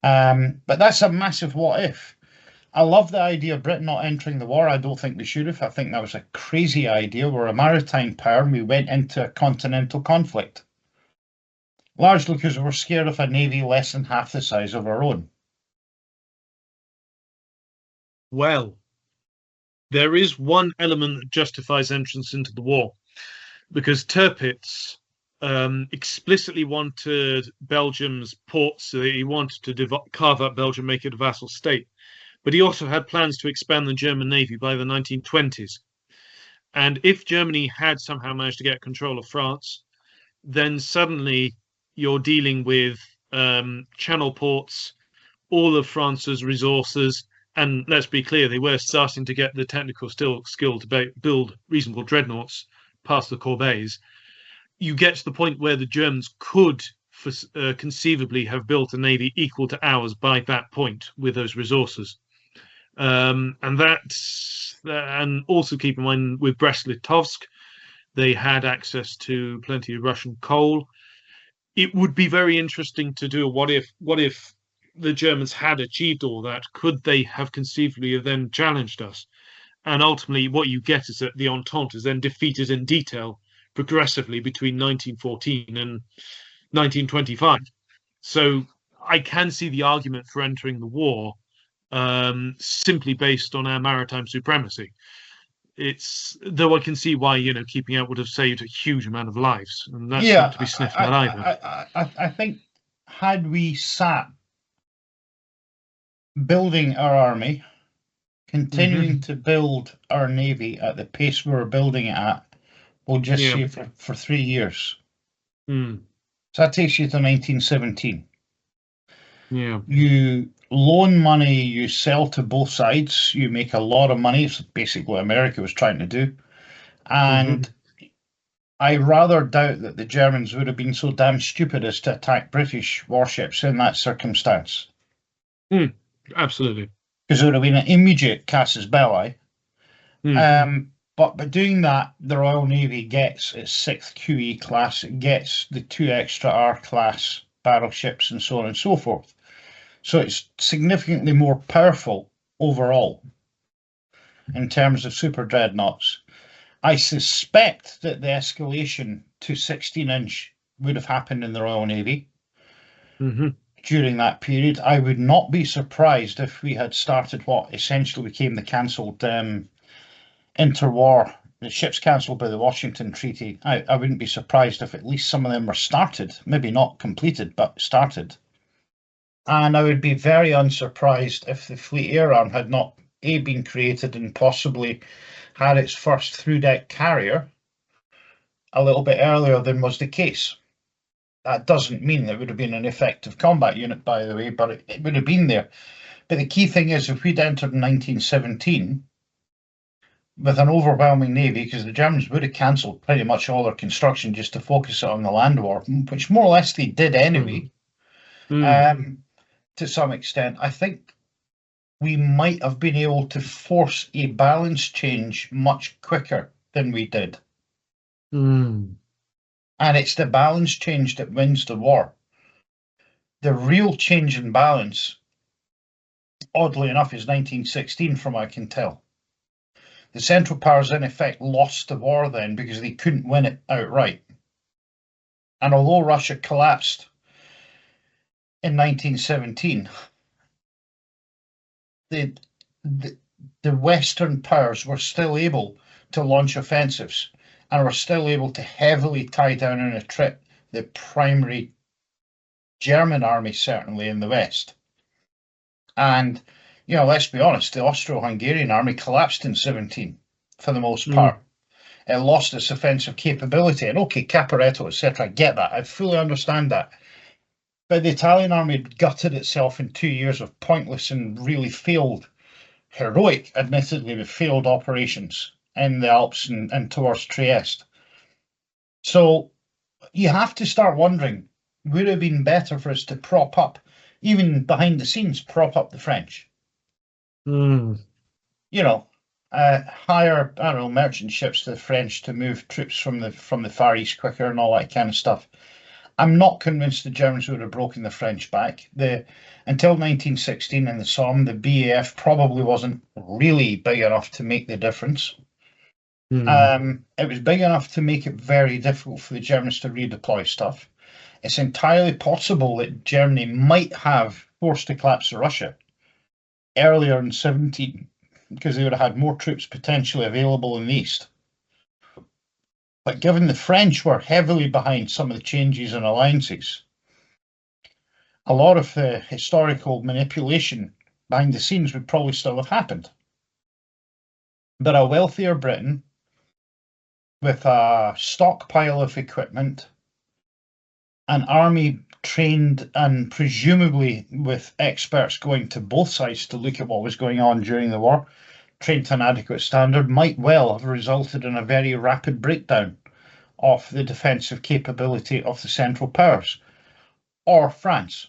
But that's a massive what if. I love the idea of Britain not entering the war. I don't think they should have. I think that was a crazy idea. We're a maritime power and we went into a continental conflict. Largely because we're scared of a navy less than half the size of our own. Well, there is one element that justifies entrance into the war, because Tirpitz explicitly wanted Belgium's ports, so he wanted to carve up Belgium, make it a vassal state. But he also had plans to expand the German Navy by the 1920s. And if Germany had somehow managed to get control of France, then suddenly you're dealing with channel ports, all of France's resources, and let's be clear, they were starting to get the technical skill to build reasonable dreadnoughts past the Corbeils. You get to the point where the Germans could conceivably have built a navy equal to ours by that point with those resources. And also keep in mind with Brest-Litovsk, they had access to plenty of Russian coal. It would be very interesting to do a what if the Germans had achieved all that. Could they have conceivably then challenged us? And ultimately, what you get is that the Entente is then defeated in detail progressively between 1914 and 1925. So I can see the argument for entering the war simply based on our maritime supremacy. it's though I can see why keeping out would have saved a huge amount of lives, and that's Yeah, not to be sniffed at either. I think had we sat building our army, continuing to build our navy at the pace we were building it at, we'll just Yeah. say for 3 years. Mm. So that takes you to 1917. Yeah. You loan money, you sell to both sides, you make a lot of money. It's basically what America was trying to do. And I rather doubt that the Germans would have been so damn stupid as to attack British warships in that circumstance. Absolutely. Because it would have been an immediate casus belli. Mm. But by doing that, the Royal Navy gets its 6th QE class, it gets the 2 extra R class battleships and so on and so forth. So it's significantly more powerful overall in terms of super dreadnoughts. I suspect that the escalation to 16-inch would have happened in the Royal Navy during that period. I would not be surprised if we had started what essentially became the cancelled interwar, the ships cancelled by the Washington Treaty. I wouldn't be surprised if at least some of them were started, maybe not completed, but started. And I would be very unsurprised if the Fleet Air Arm had not been created and possibly had its first through-deck carrier a little bit earlier than was the case. That doesn't mean there would have been an effective combat unit, by the way, but it would have been there. But the key thing is, if we'd entered in 1917 with an overwhelming navy, because the Germans would have cancelled pretty much all their construction just to focus it on the land war, which more or less they did anyway, to some extent, I think we might have been able to force a balance change much quicker than we did. And it's the balance change that wins the war. The real change in balance, oddly enough, is 1916, from what I can tell. The Central Powers, in effect, lost the war then because they couldn't win it outright. And although Russia collapsed in 1917, the Western powers were still able to launch offensives and were still able to heavily tie down and attrit the primary German army, certainly in the West. And, let's be honest, the Austro-Hungarian army collapsed in 17 for the most part. It lost its offensive capability. And okay, Caporetto, etc., I get that. I fully understand that. But the Italian army had gutted itself in 2 years of pointless and really failed, heroic, admittedly, but failed operations in the Alps and towards Trieste. So you have to start wondering, would it have been better for us to prop up, even behind the scenes, prop up the French? Hire, I don't know, merchant ships to the French to move troops from the Far East quicker and all that kind of stuff. I'm not convinced the Germans would have broken the French back. Until 1916 in the Somme, the BAF probably wasn't really big enough to make the difference. It was big enough to make it very difficult for the Germans to redeploy stuff. It's entirely possible that Germany might have forced the collapse of Russia earlier in 17, because they would have had more troops potentially available in the East. But given the French were heavily behind some of the changes and alliances, a lot of the historical manipulation behind the scenes would probably still have happened. But a wealthier Britain, with a stockpile of equipment, an army trained and presumably with experts going to both sides to look at what was going on during the war, trained to an adequate standard, might well have resulted in a very rapid breakdown of the defensive capability of the Central Powers, or France.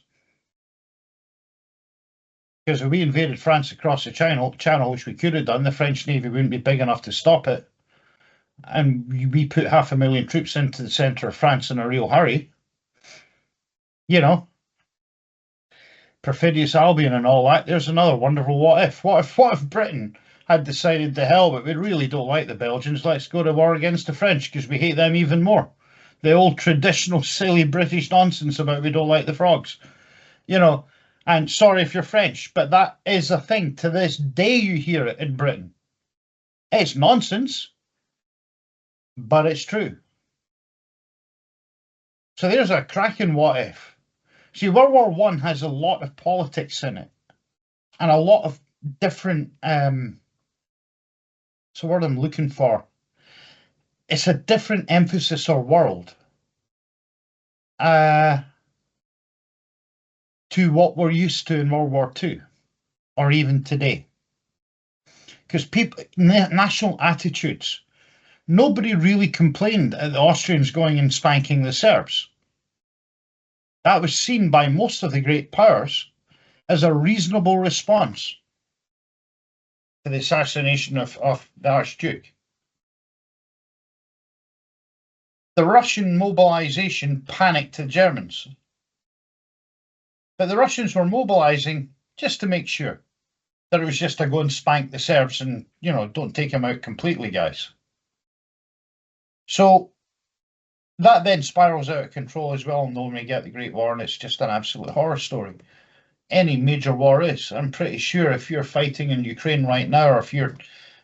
Because if we invaded France across the channel, which we could have done, the French Navy wouldn't be big enough to stop it. And we put 500,000 troops into the centre of France in a real hurry. Perfidious Albion and all that. There's another wonderful what if. What if Britain had decided to hell, but we really don't like the Belgians, let's go to war against the French because we hate them even more. The old traditional silly British nonsense about we don't like the frogs. And sorry if you're French, but that is a thing. To this day you hear it in Britain. It's nonsense, but it's true. So there's a cracking what if. See, World War One has a lot of politics in it, and a lot of different. It's the word I'm looking for. It's a different emphasis or world to what we're used to in World War Two, or even today. Because people, national attitudes. Nobody really complained at the Austrians going and spanking the Serbs. That was seen by most of the great powers as a reasonable response to the assassination of the Archduke. The Russian mobilization panicked the Germans. But the Russians were mobilizing just to make sure that it was just to go and spank the Serbs and, don't take them out completely, guys. So that then spirals out of control as well, and when we get the Great War, and it's just an absolute horror story. Any major war is. I'm pretty sure if you're fighting in Ukraine right now, or if you're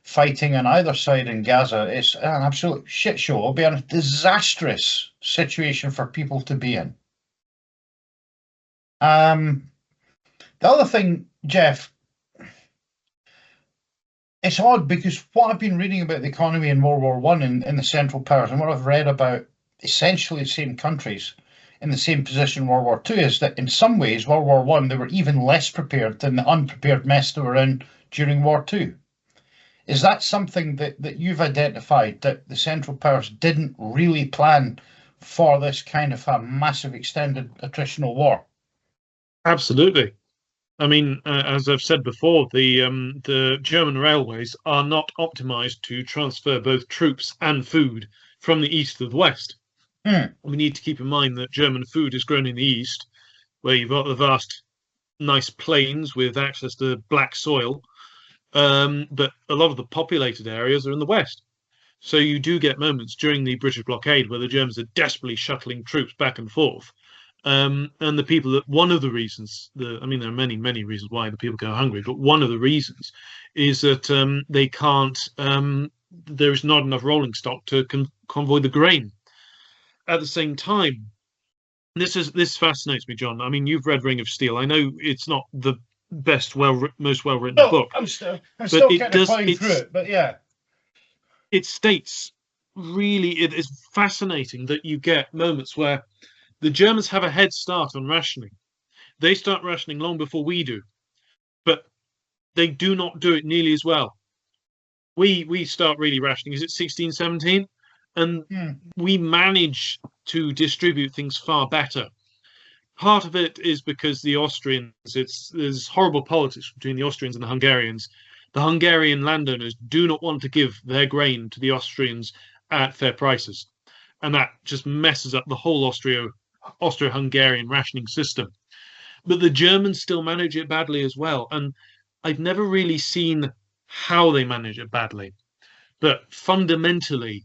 fighting on either side in Gaza, it's an absolute shit show. It'll be a disastrous situation for people to be in. The other thing, Geoff, it's odd because what I've been reading about the economy in World War One in the Central Powers, and what I've read about essentially the same countries in the same position in World War Two, is that in some ways World War One they were even less prepared than the unprepared mess they were in during War Two. Is that something that you've identified, that the Central Powers didn't really plan for this kind of a massive extended attritional war? Absolutely. I mean, as I've said before, the German railways are not optimized to transfer both troops and food from the east to the west. We need to keep in mind that German food is grown in the east, where you've got the vast, nice plains with access to black soil, but a lot of the populated areas are in the west. So you do get moments during the British blockade where the Germans are desperately shuttling troops back and forth. And the people that one of the reasons, there are many, many reasons why the people go hungry, but one of the reasons is that they can't, there is not enough rolling stock to convoy the grain. At the same time, this fascinates me, John. I mean, you've read Ring of Steel. I know it's not the best, most well-written book. I'm still but kind of playing through it, but yeah. It states really, it is fascinating that you get moments where the Germans have a head start on rationing. They start rationing long before we do, but they do not do it nearly as well. We start really rationing, is it 16, 17? And we manage to distribute things far better. Part of it is because the Austrians, there's horrible politics between the Austrians and the Hungarians. The Hungarian landowners do not want to give their grain to the Austrians at fair prices. And that just messes up the whole Austro-Hungarian rationing system. But the Germans still manage it badly as well. And I've never really seen how they manage it badly. But fundamentally,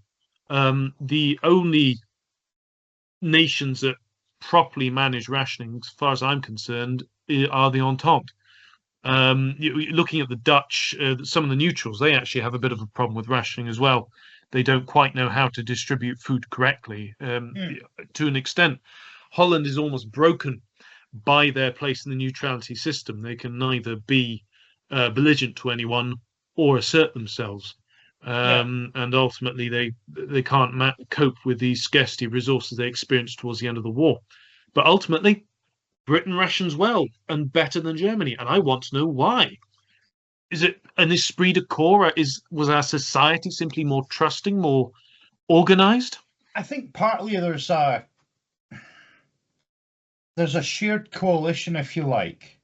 the only nations that properly manage rationing, as far as I'm concerned, are the Entente. Looking at the Dutch, some of the neutrals, they actually have a bit of a problem with rationing as well. They don't quite know how to distribute food correctly to an extent. Holland is almost broken by their place in the neutrality system. They can neither be belligerent to anyone or assert themselves. And ultimately they can't cope with the scarcity of resources they experienced towards the end of the war. But ultimately, Britain rations well and better than Germany, and I want to know why. Is it an esprit de corps? Was our society simply more trusting, more organized? I think partly there's a shared coalition, if you like,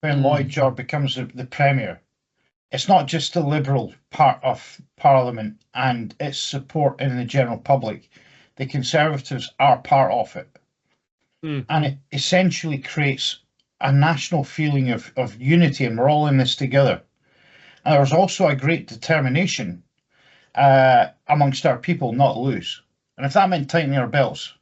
when Lloyd George becomes the premier. It's not just the Liberal part of Parliament and its support in the general public. The Conservatives are part of it. And it essentially creates a national feeling of unity, and we're all in this together. And there's also a great determination amongst our people not to lose. And if that meant tightening our belts,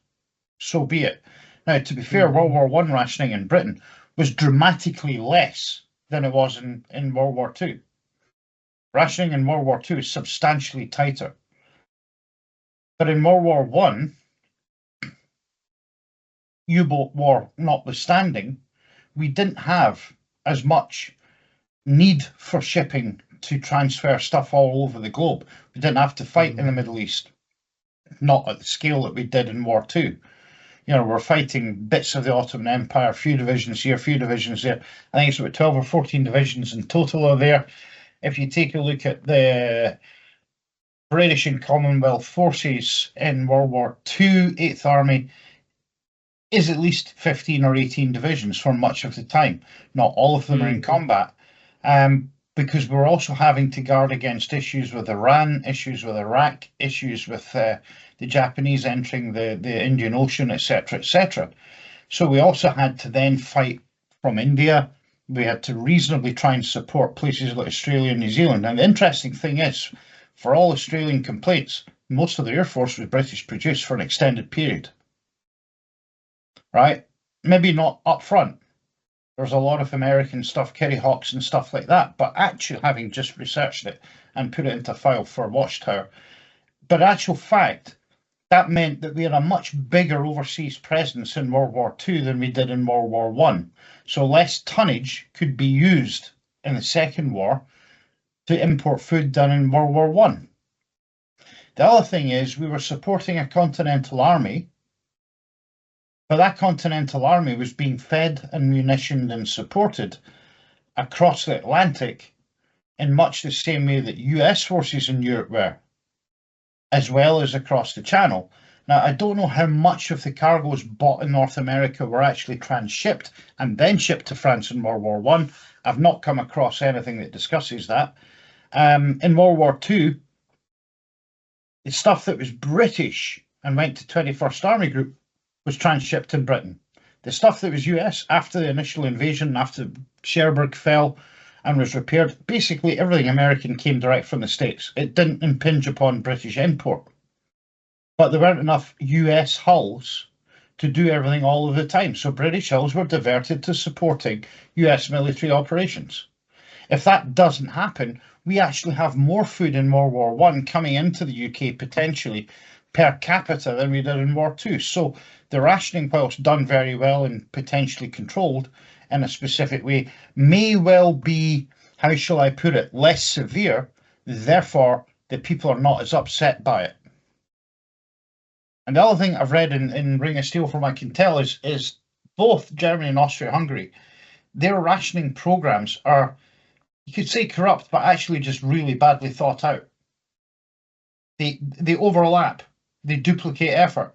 so be it. Now, to be fair, World War One rationing in Britain was dramatically less than it was in World War Two. Rationing in World War II is substantially tighter. But in World War One, U-boat war notwithstanding, we didn't have as much need for shipping to transfer stuff all over the globe. We didn't have to fight in the Middle East, not at the scale that we did in War Two. You know, we're fighting bits of the Ottoman Empire, a few divisions here, a few divisions there. I think it's about 12 or 14 divisions in total are there. If you take a look at the British and Commonwealth forces in World War II, 8th Army is at least 15 or 18 divisions for much of the time. Not all of them are in combat, because we're also having to guard against issues with Iran, issues with Iraq, issues with the Japanese entering the Indian Ocean, etc., etc. So we also had to then fight from India. We had to reasonably try and support places like Australia and New Zealand. And the interesting thing is, for all Australian complaints, most of the Air Force was British produced for an extended period. Right? Maybe not up front. There's a lot of American stuff, Kerry Hawks and stuff like that, but actually having just researched it and put it into a file for Watchtower, but actual fact, that meant that we had a much bigger overseas presence in World War II than we did in World War I. So less tonnage could be used in the Second War to import food done in World War I. The other thing is we were supporting a Continental Army, but that Continental Army was being fed and munitioned and supported across the Atlantic in much the same way that US forces in Europe were, as well as across the Channel. Now, I don't know how much of the cargoes bought in North America were actually transshipped and then shipped to France in World War I. I've not come across anything that discusses that. In World War II, the stuff that was British and went to 21st Army Group was transshipped in Britain. The stuff that was US after the initial invasion, after Cherbourg fell and was repaired, basically everything American came direct from the States. It didn't impinge upon British import. But there weren't enough US hulls to do everything all of the time. So British hulls were diverted to supporting US military operations. If that doesn't happen, we actually have more food in World War I coming into the UK potentially per capita than we did in War II. So the rationing, whilst done very well and potentially controlled in a specific way, may well be, how shall I put it, less severe. Therefore, the people are not as upset by it. And the other thing I've read in Ring of Steel from I can tell is both Germany and Austria-Hungary, their rationing programs are, you could say corrupt, but actually just really badly thought out. They overlap, they duplicate effort.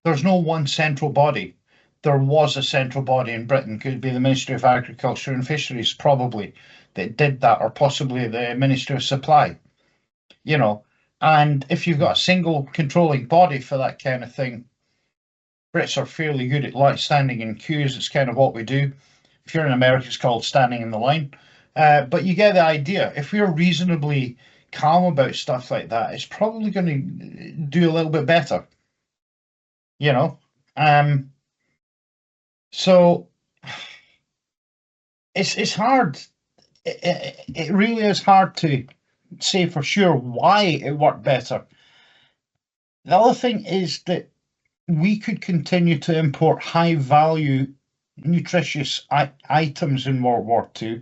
There's no one central body. There was a central body in Britain, could be the Ministry of Agriculture and Fisheries probably, that did that, or possibly the Ministry of Supply, you know. And if you've got a single controlling body for that kind of thing, Brits are fairly good at standing in queues. It's kind of what we do. If you're in America, it's called standing in the line. But you get the idea. If we're reasonably calm about stuff like that, it's probably going to do a little bit better, you know. So it's hard. It really is hard to say for sure why it worked better. The other thing is that we could continue to import high value, nutritious items in World War II.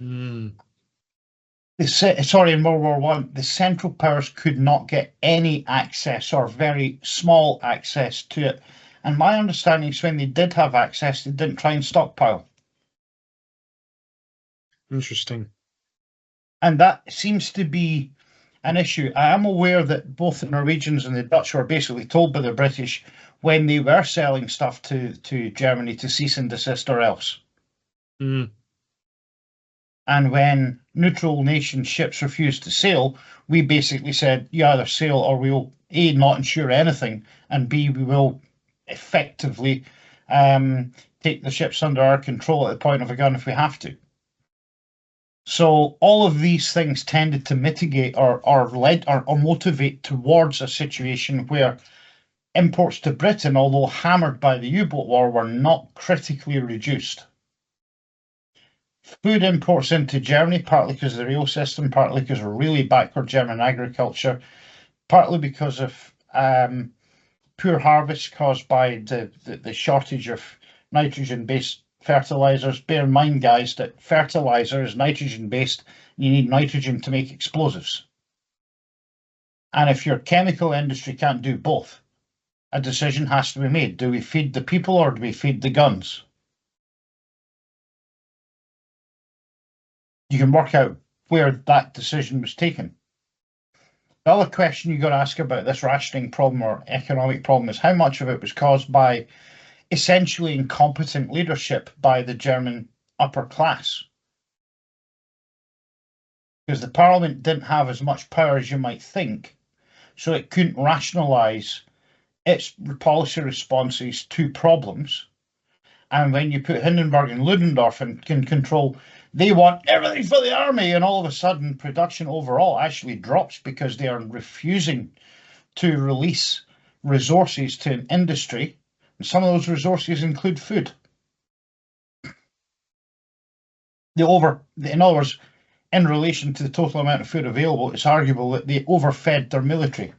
In World War I, the Central Powers could not get any access or very small access to it. And my understanding is when they did have access, they didn't try and stockpile. Interesting. And that seems to be an issue. I am aware that both the Norwegians and the Dutch were basically told by the British when they were selling stuff to Germany to cease and desist or else. And when neutral nation ships refused to sail, we basically said, you either sail or we'll A, not insure anything, and B, we will effectively take the ships under our control at the point of a gun if we have to. So all of these things tended to mitigate or motivate towards a situation where imports to Britain, although hammered by the U-boat war, were not critically reduced. food imports into Germany, partly because of the rail system, partly because of really backward German agriculture, partly because of poor harvests caused by the shortage of nitrogen-based fertilizers. Bear in mind, guys, that fertilizer is nitrogen-based. You need nitrogen to make explosives. And if your chemical industry can't do both, a decision has to be made. Do we feed the people or do we feed the guns? You can work out where that decision was taken. The other question you've got to ask about this rationing problem or economic problem is how much of it was caused by essentially incompetent leadership by the German upper class. Because the parliament didn't have as much power as you might think, so it couldn't rationalise its policy responses to problems. And when you put Hindenburg and Ludendorff in control, they want everything for the army, and all of a sudden production overall actually drops because they are refusing to release resources to an industry. And some of those resources include food. In other words, in relation to the total amount of food available, it's arguable that they overfed their military.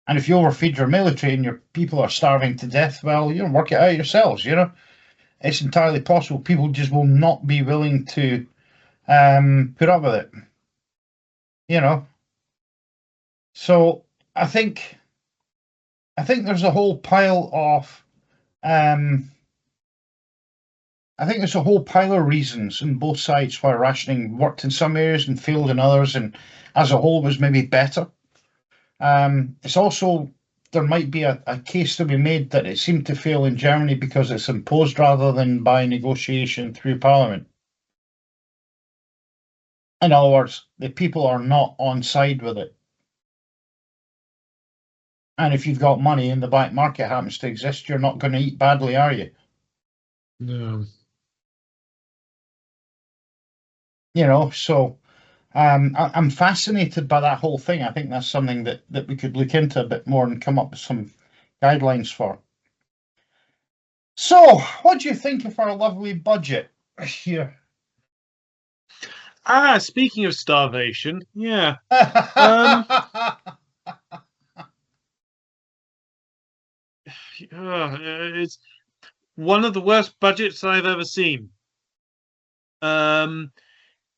And if you overfeed your military and your people are starving to death, well, you work it out yourselves, It's entirely possible. People just will not be willing to put up with it, So I think there's a whole pile of reasons on both sides why rationing worked in some areas and failed in others, and as a whole was maybe better. It's also, there might be a case to be made that it seemed to fail in Germany because it's imposed rather than by negotiation through Parliament. In other words, the people are not on side with it. And if you've got money and the black market happens to exist, you're not going to eat badly, are you? No. So I'm fascinated by that whole thing. I think that's something that we could look into a bit more and come up with some guidelines for. So, what do you think of our lovely budget here? Speaking of starvation, yeah. It's one of the worst budgets I've ever seen.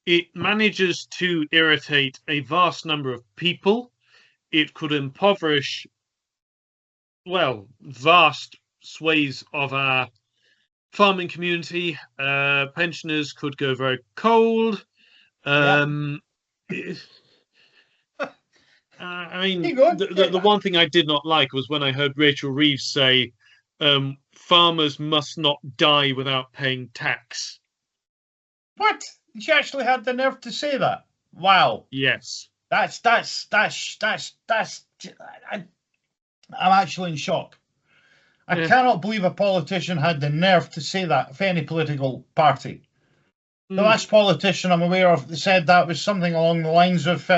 It manages to irritate a vast number of people. It could impoverish, vast swathes of our farming community. Pensioners could go very cold. I mean, the one thing I did not like was when I heard Rachel Reeves say, farmers must not die without paying tax. What? She actually had the nerve to say that? Wow. Yes. I'm actually in shock. I cannot believe a politician had the nerve to say that of any political party. The last politician I'm aware of that said that was something along the lines of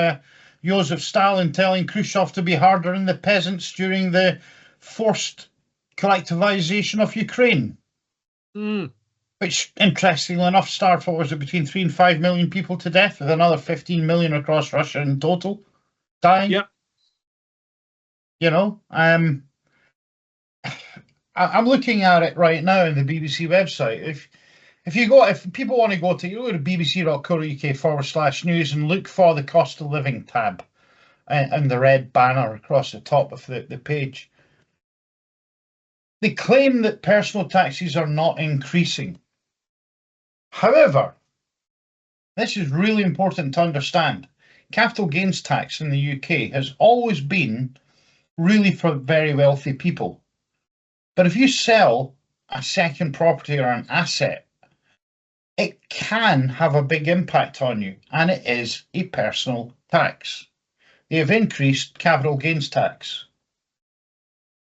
Joseph Stalin telling Khrushchev to be harder on the peasants during the forced collectivization of Ukraine. Which, interestingly enough, starved, what was it, between 3 and 5 million people to death, with another 15 million across Russia in total dying. Yep. I'm looking at it right now on the BBC website. If people want to go to bbc.co.uk/news and look for the cost of living tab and the red banner across the top of the page. They claim that personal taxes are not increasing. However, this is really important to understand. Capital gains tax in the UK has always been really for very wealthy people. But if you sell a second property or an asset, it can have a big impact on you, and it is a personal tax. They have increased capital gains tax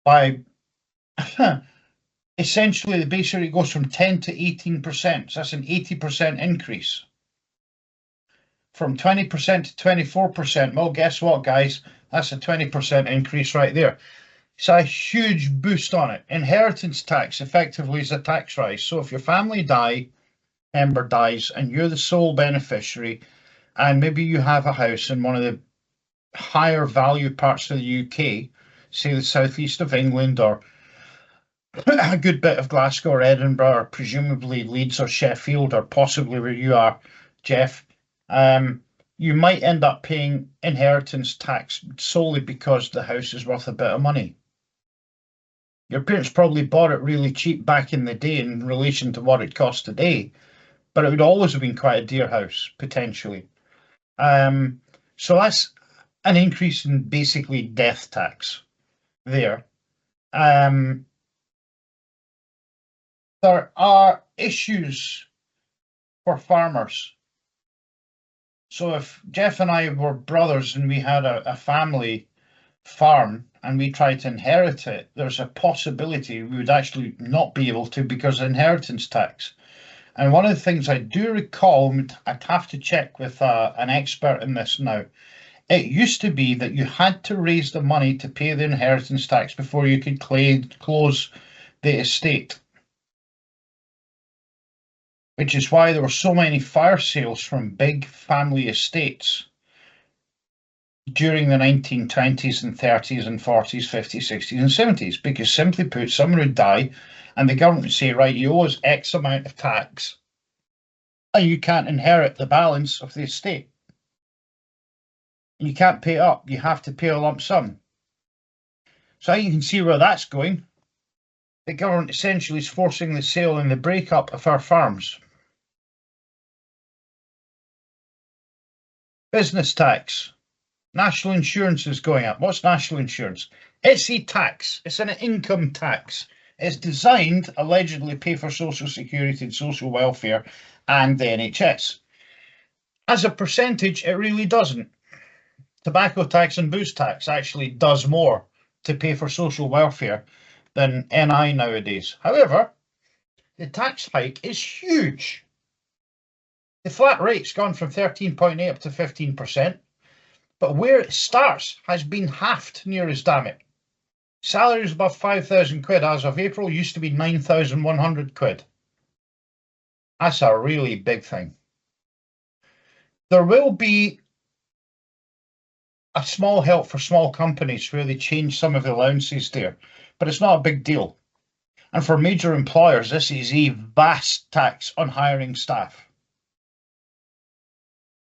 by essentially the base rate goes from 10 to 18%. So that's an 80% increase. From 20% to 24%. Well, guess what, guys? That's a 20% increase right there. It's a huge boost on it. Inheritance tax effectively is a tax rise. So if your family member dies and you're the sole beneficiary, and maybe you have a house in one of the higher value parts of the UK, say the southeast of England, or a good bit of Glasgow or Edinburgh, or presumably Leeds or Sheffield, or possibly where you are, Geoff, you might end up paying inheritance tax solely because the house is worth a bit of money. Your parents probably bought it really cheap back in the day in relation to what it costs today, but it would always have been quite a dear house, potentially. So that's an increase in basically death tax there. There are issues for farmers. So if Geoff and I were brothers and we had a family farm and we tried to inherit it, there's a possibility we would actually not be able to because of inheritance tax. And one of the things I do recall, I'd have to check with an expert in this now, it used to be that you had to raise the money to pay the inheritance tax before you could close the estate. Which is why there were so many fire sales from big family estates during the 1920s and 30s and 40s, 50s, 60s and 70s, because simply put, someone would die and the government would say, right, you owe us X amount of tax and you can't inherit the balance of the estate. You can't pay it up, you have to pay a lump sum. So you can see where that's going. The government essentially is forcing the sale and the breakup of our farms. Business tax. National insurance is going up. What's national insurance? It's a tax. It's an income tax. It's designed, allegedly, to pay for social security and social welfare and the NHS. As a percentage, it really doesn't. Tobacco tax and booze tax actually does more to pay for social welfare than NI nowadays. However, the tax hike is huge. The flat rate's gone from 13.8 up to 15%, but where it starts has been halved near as damn it. Salaries above 5,000 quid as of April used to be 9,100 quid. That's a really big thing. There will be a small help for small companies where they change some of the allowances there, but it's not a big deal. And for major employers, this is a vast tax on hiring staff.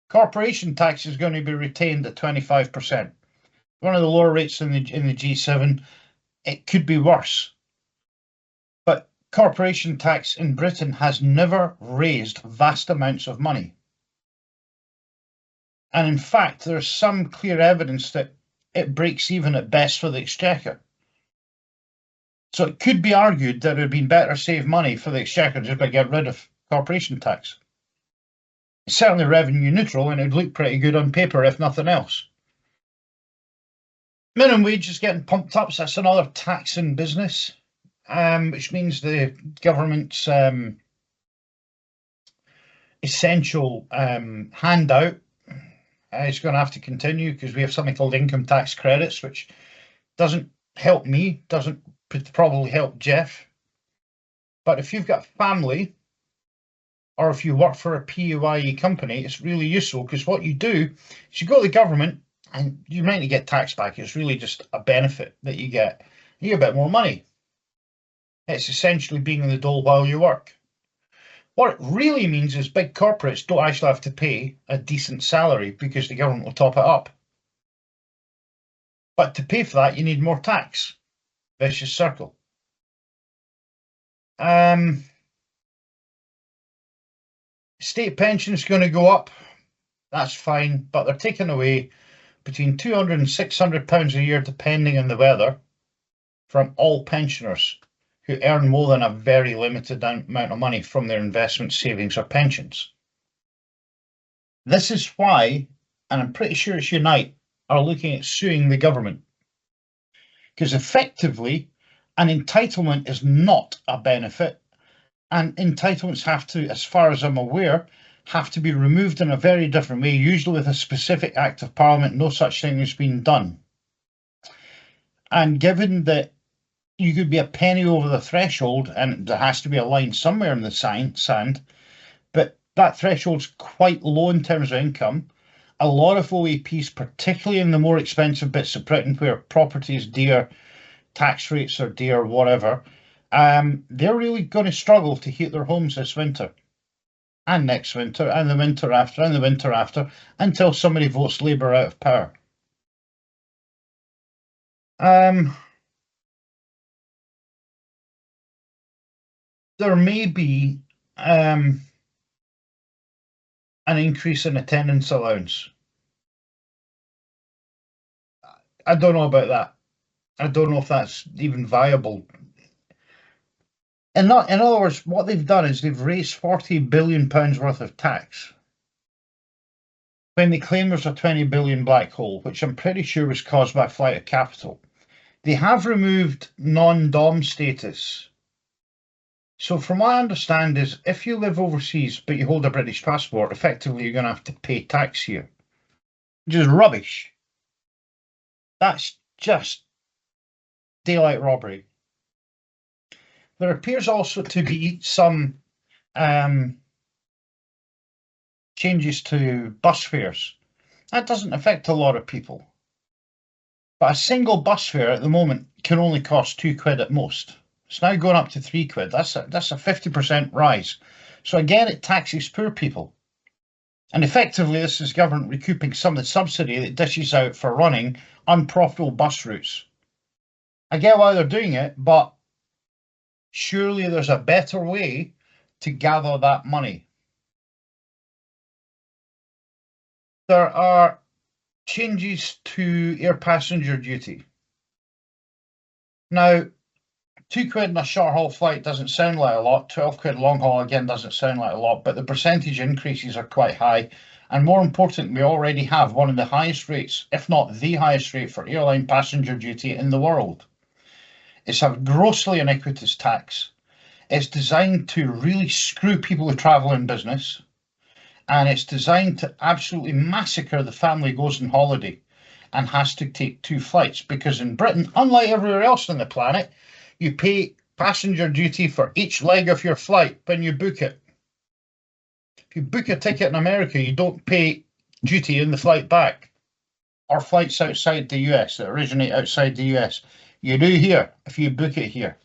Corporation tax is going to be retained at 25%. One of the lower rates in the G7. It could be worse. But corporation tax in Britain has never raised vast amounts of money. And in fact, there's some clear evidence that it breaks even at best for the Exchequer. So it could be argued that it would have been better save money for the Exchequer just by getting rid of corporation tax. It's certainly revenue neutral and it would look pretty good on paper, if nothing else. Minimum wage is getting pumped up, so that's another tax in business, which means the government's essential handout is going to have to continue because we have something called income tax credits, which doesn't help me, doesn't probably help Geoff. But if you've got family, or if you work for a PAYE company, it's really useful because what you do is you go to the government and you might not get tax back. It's really just a benefit that you get. You get a bit more money. It's essentially being in the dole while you work. What it really means is big corporates don't actually have to pay a decent salary because the government will top it up. But to pay for that, you need more tax. Vicious circle. State pension is going to go up. That's fine, but they're taking away between £200 and £600 a year, depending on the weather, from all pensioners who earn more than a very limited amount of money from their investment savings or pensions. This is why, and I'm pretty sure it's Unite, are looking at suing the government. Because effectively, an entitlement is not a benefit, and entitlements have to, as far as I'm aware, have to be removed in a very different way, usually with a specific act of parliament. No such thing has been done. And given that you could be a penny over the threshold, and there has to be a line somewhere in the sand, but that threshold's quite low in terms of income. A lot of OAPs, particularly in the more expensive bits of Britain where property is dear, tax rates are dear, whatever, they're really going to struggle to heat their homes this winter and next winter and the winter after and the winter after until somebody votes Labour out of power. There may be an increase in attendance allowance. I don't know about that. I don't know if that's even viable. In other words, what they've done is they've raised £40 billion worth of tax when they claim there's a 20 billion black hole, which I'm pretty sure was caused by flight of capital. They have removed non-dom status. So from what I understand is if you live overseas but you hold a British passport, effectively you're going to have to pay tax here, which is rubbish. That's just daylight robbery. There appears also to be some changes to bus fares. That doesn't affect a lot of people. But a single bus fare at the moment can only cost £2 at most. It's now going up to £3. That's a 50% rise. So again, it taxes poor people. And effectively, this is government recouping some of the subsidy that dishes out for running unprofitable bus routes. I get why they're doing it, but surely there's a better way to gather that money. There are changes to air passenger duty. Now, £2 in a short haul flight doesn't sound like a lot. £12 long haul again doesn't sound like a lot, but the percentage increases are quite high. And more important, we already have one of the highest rates, if not the highest rate for airline passenger duty in the world. It's a grossly iniquitous tax. It's designed to really screw people who travel in business. And it's designed to absolutely massacre the family who goes on holiday and has to take 2 flights. Because in Britain, unlike everywhere else on the planet, you pay passenger duty for each leg of your flight when you book it. If you book a ticket in America, you don't pay duty in the flight back, or flights outside the US that originate outside the US. You do here if you book it here.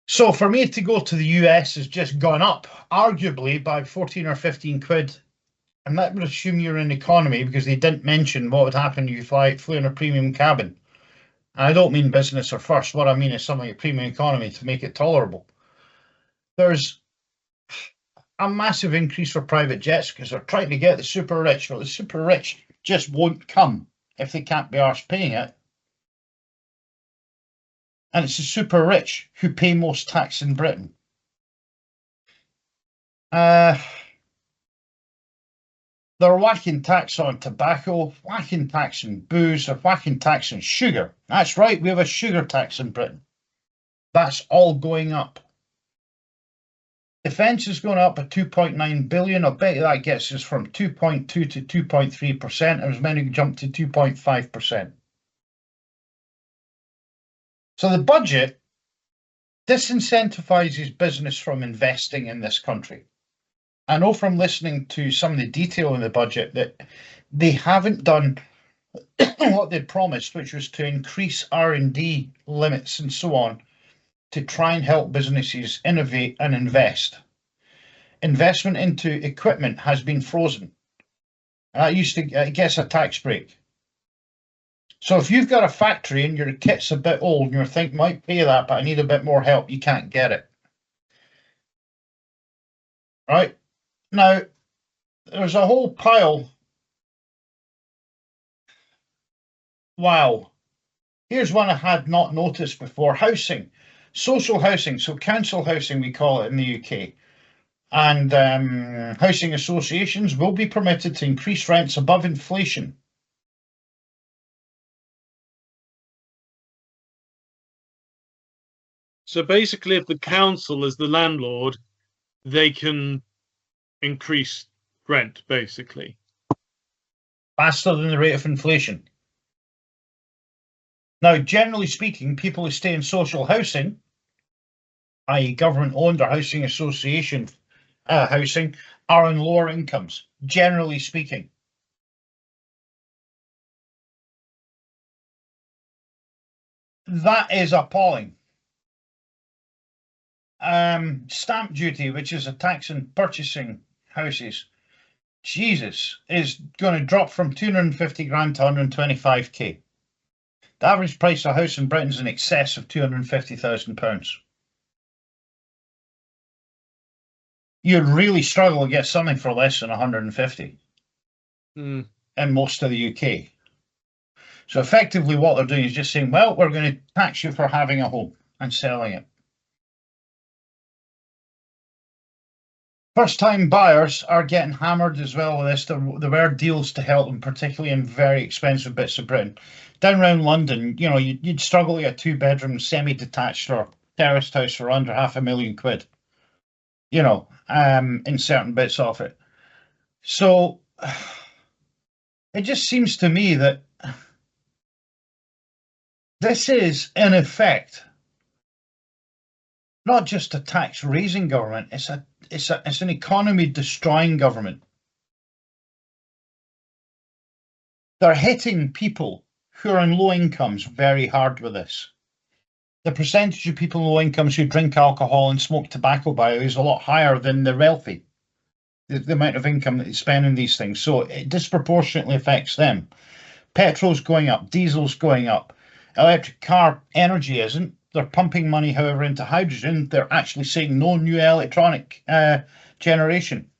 So for me to go to the US has just gone up, arguably by 14 or 15 quid. And that would assume you're in economy, because they didn't mention what would happen if you flew in a premium cabin. And I don't mean business or first. What I mean is something like premium economy to make it tolerable. There's a massive increase for private jets because they're trying to get the super rich. Well, the super rich just won't come if they can't be arsed paying it. And it's the super rich who pay most tax in Britain. They're whacking tax on tobacco, whacking tax on booze, they're whacking tax on sugar. That's right, we have a sugar tax in Britain. That's all going up. Defence is going up at 2.9 billion. I bet you that gets us from 2.2 to 2.3%. It was meant to jump to 2.5%. So the budget disincentivizes business from investing in this country. I know from listening to some of the detail in the budget that they haven't done what they promised, which was to increase R&D limits and so on to try and help businesses innovate and invest. Investment into equipment has been frozen. And that used to get a tax break. So if you've got a factory and your kit's a bit old and you're thinking, might pay that, but I need a bit more help, you can't get it. Right? Now, there's a whole pile. Wow. Here's one I had not noticed before. Housing. Social housing, so council housing we call it in the UK. And housing associations will be permitted to increase rents above inflation. So basically, if the council is the landlord, they can increase rent, basically. Faster than the rate of inflation. Now, generally speaking, people who stay in social housing, i.e. government-owned or housing association housing, are on lower incomes, generally speaking. That is appalling. Stamp duty, which is a tax on purchasing houses, Jesus, is going to drop from 250 grand to 125k. The average price of a house in Britain is in excess of £250,000. You'd really struggle to get something for less than 150 in most of the UK. So effectively what they're doing is just saying, well, we're going to tax you for having a home and selling it. First-time buyers are getting hammered as well with this. There were deals to help them, particularly in very expensive bits of Britain. Down around London, you know, you'd struggle to get a two-bedroom semi-detached or terraced house for under £500,000, you know, in certain bits of it. So it just seems to me that this is, in effect, not just a tax-raising government, it's an economy-destroying government. They're hitting people who are on low incomes very hard with this. The percentage of people on low incomes who drink alcohol and smoke tobacco, by the way, is a lot higher than the wealthy. The amount of income that they spend on these things. So it disproportionately affects them. Petrol's going up, diesel's going up. Electric car energy isn't. They're pumping money, however, into hydrogen. They're actually saying no new electronic generation.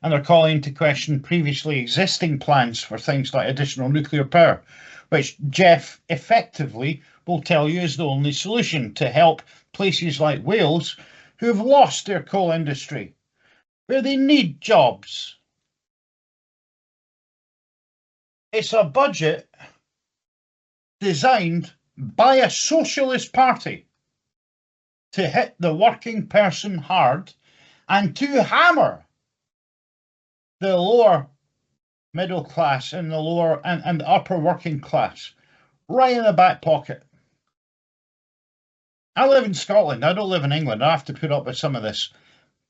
And they're calling into question previously existing plans for things like additional nuclear power, which Geoff effectively will tell you is the only solution to help places like Wales, who have lost their coal industry, where they need jobs. It's a budget designed by a socialist party to hit the working person hard and to hammer the lower middle class and the lower and upper working class right in the back pocket. I live in Scotland. I don't live in England. I have to put up with some of this.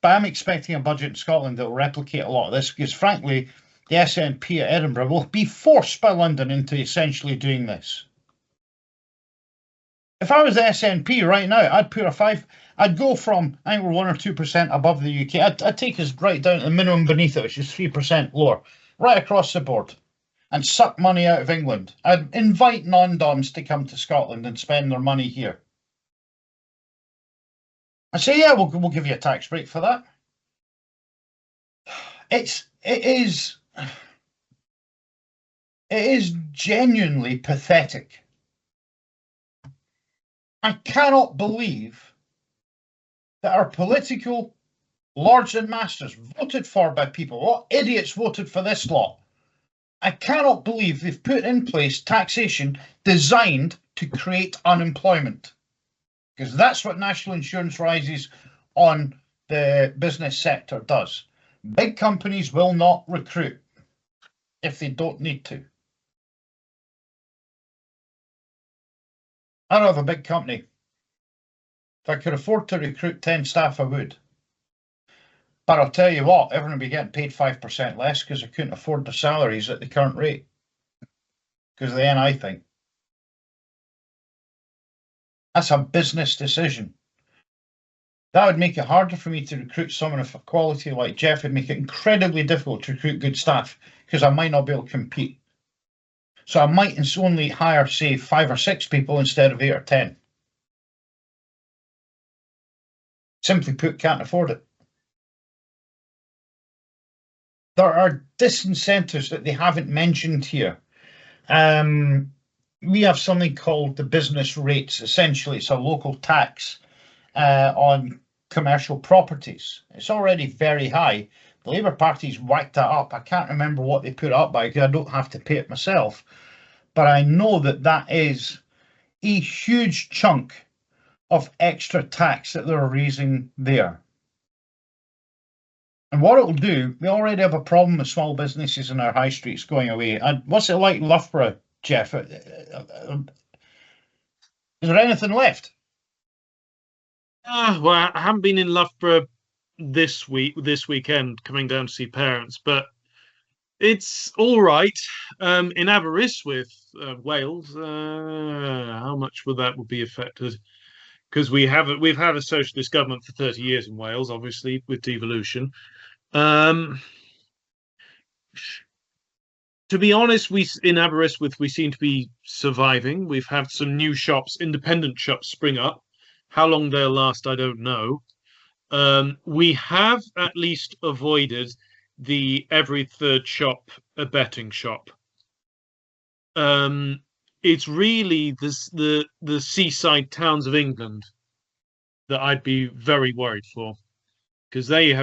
But I'm expecting a budget in Scotland that will replicate a lot of this because, frankly, the SNP at Edinburgh will be forced by London into essentially doing this. If I was the SNP right now, I'd put a 5. I'd go from, I think we're 1 or 2% above the UK. I'd take us right down to the minimum beneath it, which is 3% lower, right across the board, and suck money out of England. I'd invite non-doms to come to Scotland and spend their money here. I say, yeah, we'll give you a tax break for that. It is genuinely pathetic. I cannot believe that our political lords and masters voted for by people, what idiots voted for this lot? I cannot believe they've put in place taxation designed to create unemployment. Because that's what national insurance rises on the business sector does. Big companies will not recruit if they don't need to. I don't have a big company. If I could afford to recruit 10 staff, I would. But I'll tell you what, everyone will be getting paid 5% less because they couldn't afford their salaries at the current rate. Because of the NI thing. That's a business decision. That would make it harder for me to recruit someone of quality like Geoff. It'd make it incredibly difficult to recruit good staff because I might not be able to compete. So I might only hire, say, 5 or 6 people instead of 8 or 10. Simply put, can't afford it. There are disincentives that they haven't mentioned here. We have something called the business rates. Essentially, it's a local tax on commercial properties. It's already very high. The Labour Party's whacked that up. I can't remember what they put it up by because I don't have to pay it myself. But I know that that is a huge chunk of extra tax that they're raising there. And what it'll do, we already have a problem with small businesses in our high streets going away. And what's it like in Loughborough, Geoff? Is there anything left? Well, I haven't been in Loughborough this weekend, coming down to see parents, but it's all right. In Aberystwyth, Wales, how much would be affected? Because we've had a socialist government for 30 years in Wales, obviously with devolution. To be honest, in Aberystwyth we seem to be surviving. We've had some new shops, independent shops, spring up. How long they'll last, I don't know. We have at least avoided the every third shop a betting shop. It's really the seaside towns of England that I'd be very worried for, because they've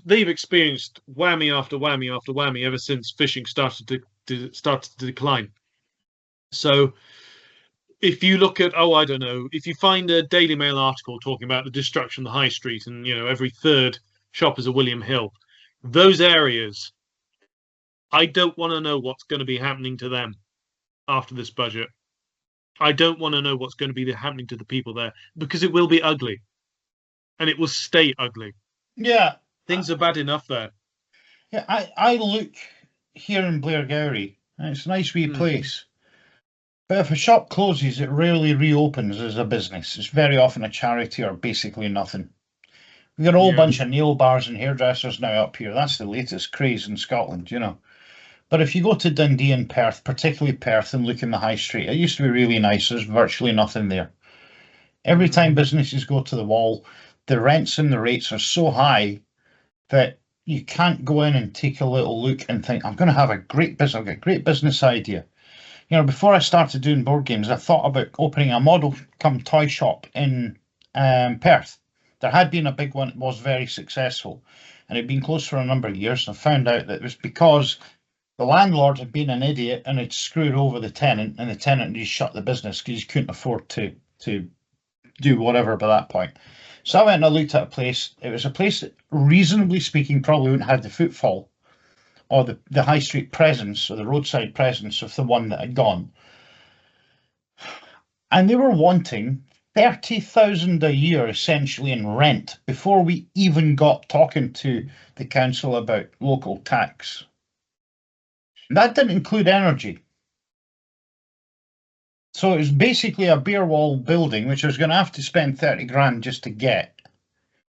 experienced whammy after whammy after whammy ever since fishing started to decline. So if you look at, I don't know, if you find a Daily Mail article talking about the destruction of the high street and every third shop is a William Hill, those areas, I don't want to know what's going to be happening to them after this budget. I don't want to know what's going to be happening to the people there, because it will be ugly. And it will stay ugly. Yeah. Things are bad enough there. Yeah, I look here in Blairgowrie, and it's a nice wee place. But if a shop closes, it rarely reopens as a business. It's very often a charity or basically nothing. We've got a whole bunch of nail bars and hairdressers now up here. That's the latest craze in Scotland, But if you go to Dundee and Perth, particularly Perth, and look in the high street, it used to be really nice. There's virtually nothing there. Every time businesses go to the wall, the rents and the rates are so high that you can't go in and take a little look and think, I'm going to have a great business. I've got a great business idea. Before I started doing board games, I thought about opening a model come toy shop in Perth. There had been a big one. It was very successful, and it had been closed for a number of years. And I found out that it was because the landlord had been an idiot and had screwed over the tenant, and the tenant just shut the business because he couldn't afford to do whatever by that point. So I went and I looked at a place. It was a place that, reasonably speaking, probably wouldn't have the footfall or the high street presence or the roadside presence of the one that had gone. And they were wanting 30,000 a year essentially in rent before we even got talking to the council about local tax. That didn't include energy. So it was basically a bare wall building, which I was going to have to spend 30 grand just to get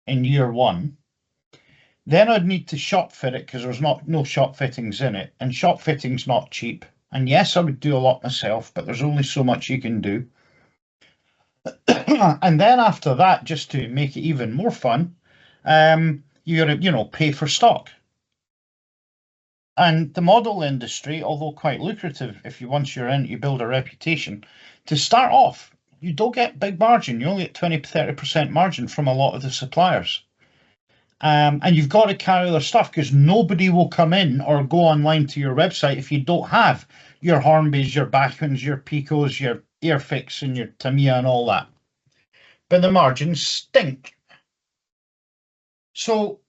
in year one. Then I'd need to shop fit it because there's no shop fittings in it, and shop fitting's not cheap. And yes, I would do a lot myself, but there's only so much you can do. And then after that, just to make it even more fun, you got to, pay for stock. And the model industry, although quite lucrative, once you're in, you build a reputation. To start off, you don't get big margin. You only get 20-30% margin from a lot of the suppliers. And you've got to carry their stuff because nobody will come in or go online to your website if you don't have your Hornbys, your Bachmans, your Picos, your Airfix and your Tamiya and all that. But the margins stink. So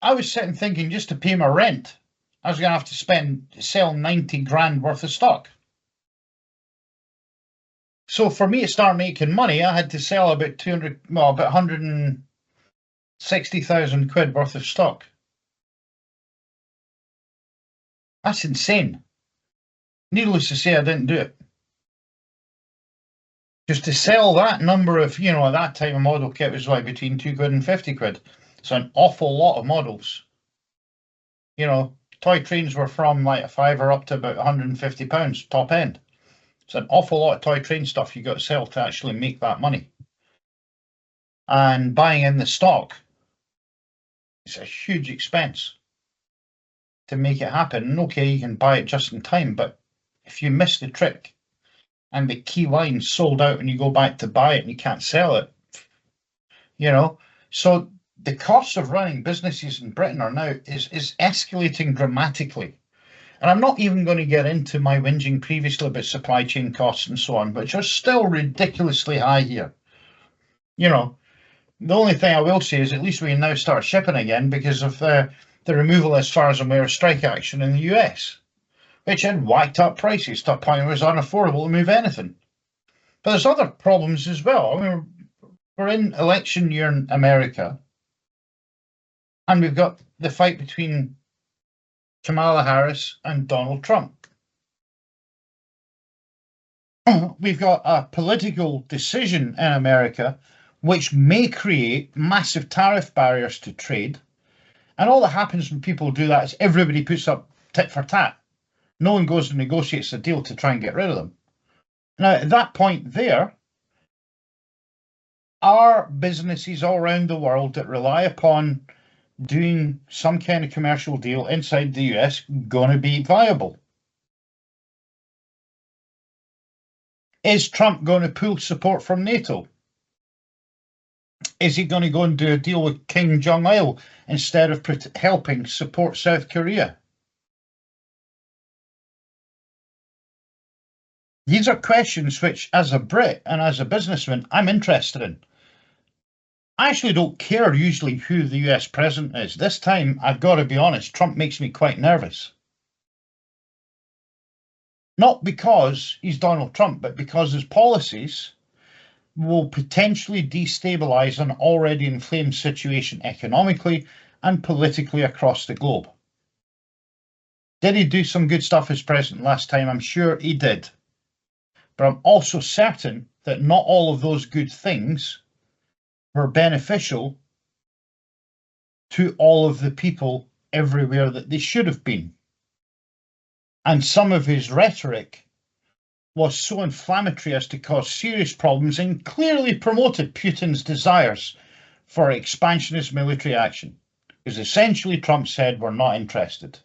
I was sitting thinking, just to pay my rent, I was going to have to sell 90 grand worth of stock. So for me to start making money, I had to sell about 160,000 quid worth of stock. That's insane. Needless to say, I didn't do it. Just to sell that number of, at that time a model kit was like between 2 quid and 50 quid. It's an awful lot of models. Toy trains were from like a £5 up to about £150 top end. It's an awful lot of toy train stuff you got to sell to actually make that money. And buying in the stock, it's a huge expense to make it happen. And okay, you can buy it just in time, but if you miss the trick and the key line's sold out and you go back to buy it and you can't sell it, so the cost of running businesses in Britain is escalating dramatically. And I'm not even going to get into my whinging previously about supply chain costs and so on, which are still ridiculously high here. The only thing I will say is at least we can now start shipping again because of the removal, as far as I'm aware, of strike action in the US, which had whacked up prices to a point where it was unaffordable to move anything. But there's other problems as well. I mean, we're in election year in America, and we've got the fight between Kamala Harris and Donald Trump. We've got a political decision in America which may create massive tariff barriers to trade. And all that happens when people do that is everybody puts up tit for tat. No one goes and negotiates a deal to try and get rid of them. Now, at that point there, are businesses all around the world that rely upon doing some kind of commercial deal inside the US going to be viable? Is Trump going to pull support from NATO? Is he going to go and do a deal with Kim Jong-il instead of helping support South Korea? These are questions which, as a Brit and as a businessman, I'm interested in. I actually don't care usually who the US president is. This time, I've got to be honest, Trump makes me quite nervous. Not because he's Donald Trump, but because his policies will potentially destabilize an already inflamed situation economically and politically across the globe. Did he do some good stuff as president last time? I'm sure he did. But I'm also certain that not all of those good things were beneficial to all of the people everywhere that they should have been. And some of his rhetoric was so inflammatory as to cause serious problems and clearly promoted Putin's desires for expansionist military action. Because essentially Trump said, we're not interested.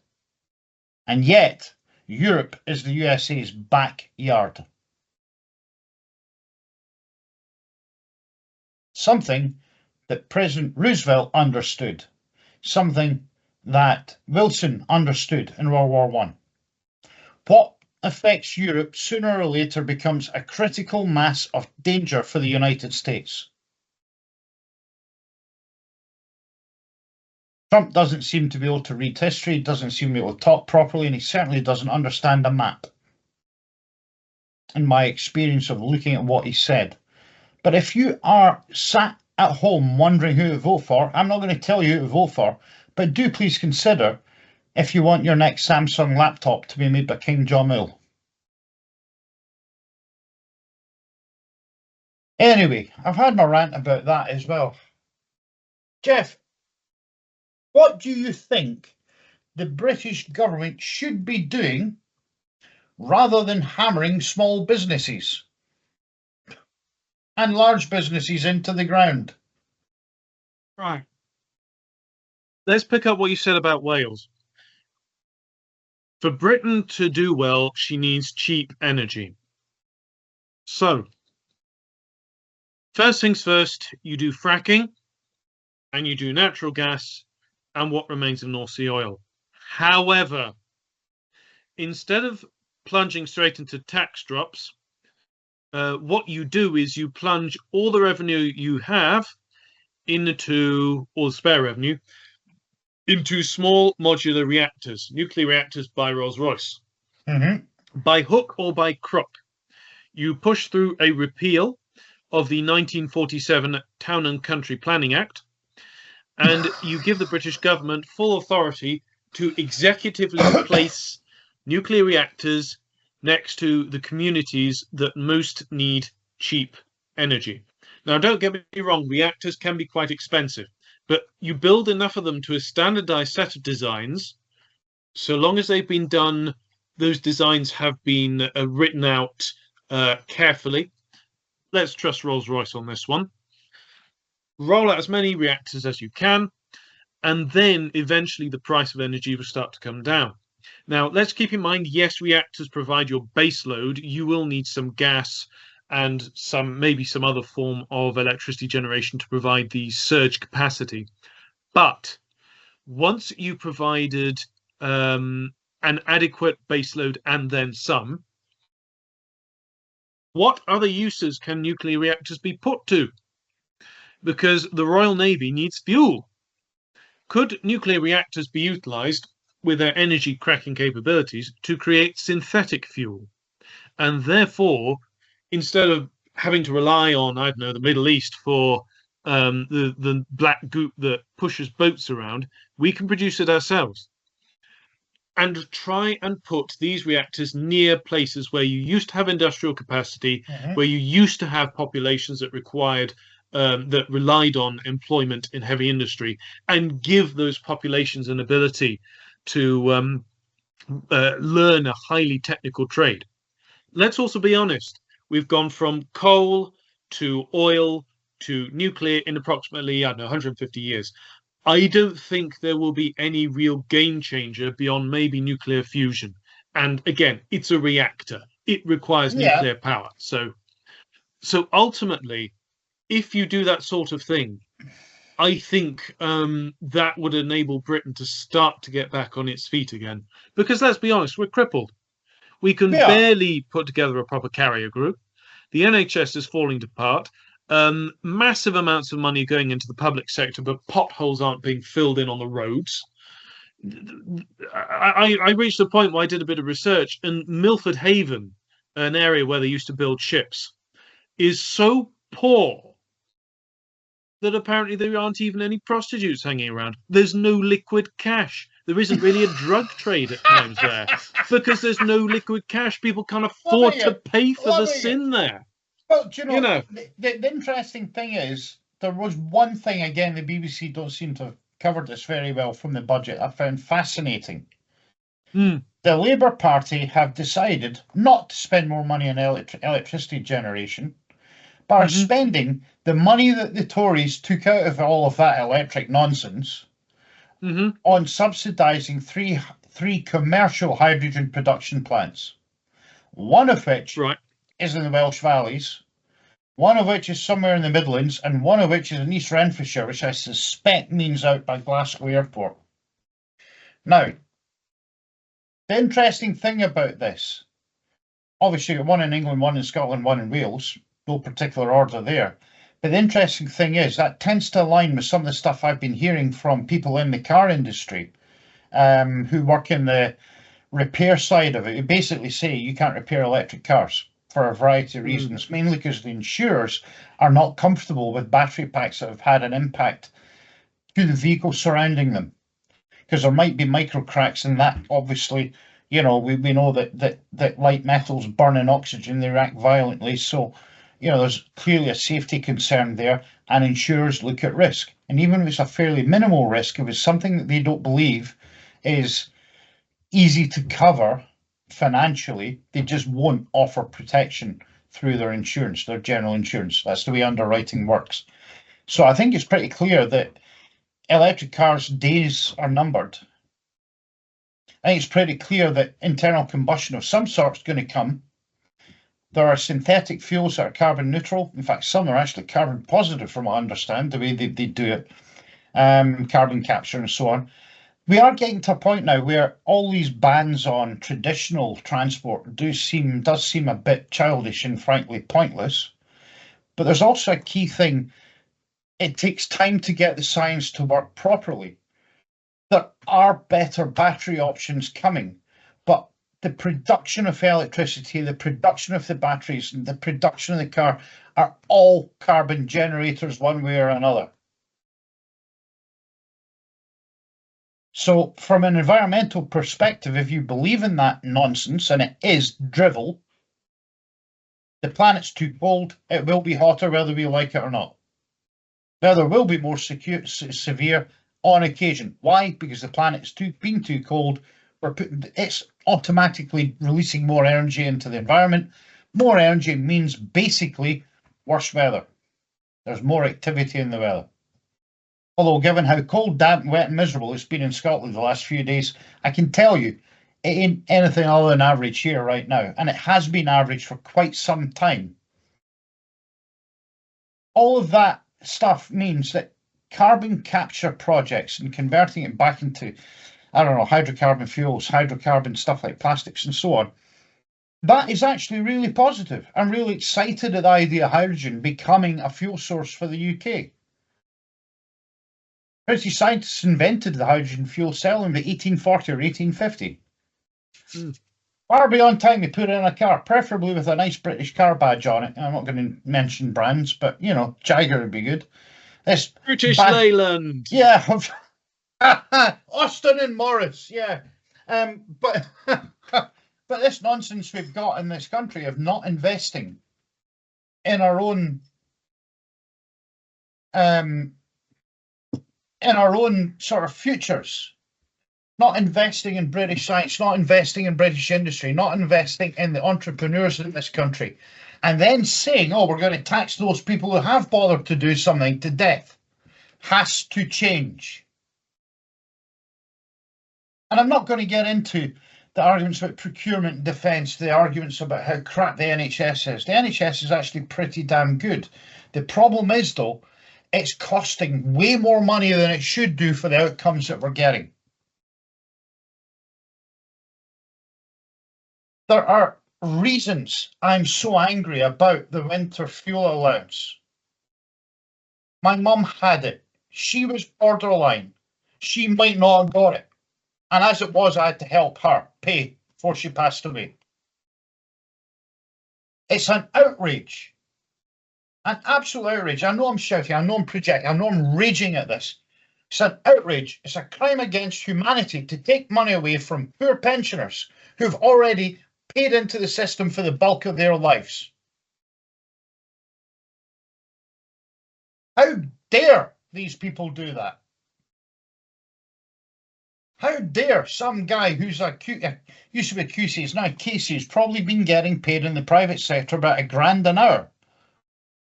And yet, Europe is the USA's backyard. Something that President Roosevelt understood. Something that Wilson understood in World War I. What affects Europe sooner or later becomes a critical mass of danger for the United States. Trump doesn't seem to be able to read history, doesn't seem to be able to talk properly, and he certainly doesn't understand a map, in my experience of looking at what he said. But if you are sat at home wondering who to vote for, I'm not going to tell you who to vote for, but do please consider if you want your next Samsung laptop to be made by Kim Jong-il. Anyway, I've had my rant about that as well. Geoff, what do you think the British government should be doing rather than hammering small businesses and large businesses into the ground? Right. Let's pick up what you said about Wales. For Britain to do well, she needs cheap energy. So, first things first, you do fracking and you do natural gas and what remains of North Sea oil. However, instead of plunging straight into tax drops, what you do is you plunge all the revenue you have into, or spare revenue, into small modular reactors, nuclear reactors by Rolls-Royce. By hook or by crook, you push through a repeal of the 1947 Town and Country Planning Act, and you give the British government full authority to executively place nuclear reactors next to the communities that most need cheap energy. Now, don't get me wrong, reactors can be quite expensive, but you build enough of them to a standardized set of designs, so long as they've been done, those designs have been written out carefully. Let's trust Rolls-Royce on this one. Roll out as many reactors as you can, and then eventually the price of energy will start to come down. Now, let's keep in mind, yes, reactors provide your base load. You will need some gas and maybe some other form of electricity generation to provide the surge capacity. But once you provided an adequate baseload and then some, what other uses can nuclear reactors be put to? Because the Royal Navy needs fuel. Could nuclear reactors be utilised with their energy cracking capabilities to create synthetic fuel? And therefore, instead of having to rely on, I don't know, the Middle East for the black goop that pushes boats around. We can produce it ourselves and try and put these reactors near places where you used to have industrial capacity, where you used to have populations that required that relied on employment in heavy industry, and give those populations an ability to learn a highly technical trade. Let's also be honest. We've gone from coal to oil to nuclear in approximately, I don't know, 150 years. I don't think there will be any real game changer beyond maybe nuclear fusion. And again, it's a reactor. It requires nuclear power. So ultimately, if you do that sort of thing, I think that would enable Britain to start to get back on its feet again. Because let's be honest, we're crippled. We can barely put together a proper carrier group. The NHS is falling apart. Massive amounts of money going into the public sector, but potholes aren't being filled in on the roads. I reached a point where I did a bit of research, and Milford Haven, an area where they used to build ships, is so poor that apparently there aren't even any prostitutes hanging around. There's no liquid cash. There isn't really a drug trade at times there because there's no liquid cash. People can't afford to pay for the sin there. Well, do you know, the interesting thing is, there was one thing, again, the BBC don't seem to have covered this very well from the budget, I found fascinating. The Labour Party have decided not to spend more money on electricity generation, but are spending the money that the Tories took out of all of that electric nonsense on subsidising three commercial hydrogen production plants. One of which is in the Welsh Valleys, one of which is somewhere in the Midlands, and one of which is in East Renfrewshire, which I suspect means out by Glasgow Airport. Now, the interesting thing about this, obviously you've got one in England, one in Scotland, one in Wales, no particular order there. But the interesting thing is that tends to align with some of the stuff I've been hearing from people in the car industry who work in the repair side of it, who basically say you can't repair electric cars for a variety of reasons, mainly because the insurers are not comfortable with battery packs that have had an impact to the vehicle surrounding them. Because there might be micro cracks in that, obviously, you know, we know that light metals burn in oxygen, they react violently. So, you know, there's clearly a safety concern there, and insurers look at risk. And even if it's a fairly minimal risk, if it's something that they don't believe is easy to cover financially, they just won't offer protection through their insurance, their general insurance. That's the way underwriting works. So I think it's pretty clear that electric cars' days are numbered. I think it's pretty clear that internal combustion of some sort is going to come. There are synthetic fuels that are carbon neutral. In fact, some are actually carbon positive, from what I understand, the way they do it, carbon capture and so on. We are getting to a point now where all these bans on traditional transport does seem a bit childish and frankly pointless. But there's also a key thing. It takes time to get the science to work properly. There are better battery options coming, but the production of electricity, the production of the batteries, and the production of the car are all carbon generators one way or another. So from an environmental perspective, if you believe in that nonsense, and it is drivel, the planet's too cold, it will be hotter whether we like it or not. Now, there will be more severe on occasion. Why? Because the planet's being too cold. It's automatically releasing more energy into the environment. More energy means basically worse weather. There's more activity in the weather. Although, given how cold, damp, wet, and miserable it's been in Scotland the last few days, I can tell you it ain't anything other than average here right now, and it has been average for quite some time. All of that stuff means that carbon capture projects and converting it back into, I don't know, hydrocarbon fuels, hydrocarbon stuff like plastics and so on, that is actually really positive. I'm really excited at the idea of hydrogen becoming a fuel source for the UK. British scientists invented the hydrogen fuel cell in the 1840 or 1850. far beyond time to put in a car, preferably with a nice British car badge on it. I'm not going to mention brands, but you know, Jaguar would be good. This British Leyland. Yeah. Austin and Morris, yeah. But but this nonsense we've got in this country of not investing in our own sort of futures, not investing in British science, not investing in British industry, not investing in the entrepreneurs in this country, and then saying, oh, we're going to tax those people who have bothered to do something to death, has to change. And I'm not going to get into the arguments about procurement and defence, the arguments about how crap the NHS is. The NHS is actually pretty damn good. The problem is, though, it's costing way more money than it should do for the outcomes that we're getting. There are reasons I'm so angry about the winter fuel allowance. My mum had it. She was borderline. She might not have got it. And as it was, I had to help her pay before she passed away. It's an outrage. An absolute outrage. I know I'm shouting, I know I'm projecting, I know I'm raging at this. It's an outrage. It's a crime against humanity to take money away from poor pensioners who've already paid into the system for the bulk of their lives. How dare these people do that? How dare some guy who's used to be a QC, is now a KC, has probably been getting paid in the private sector about £1,000 an hour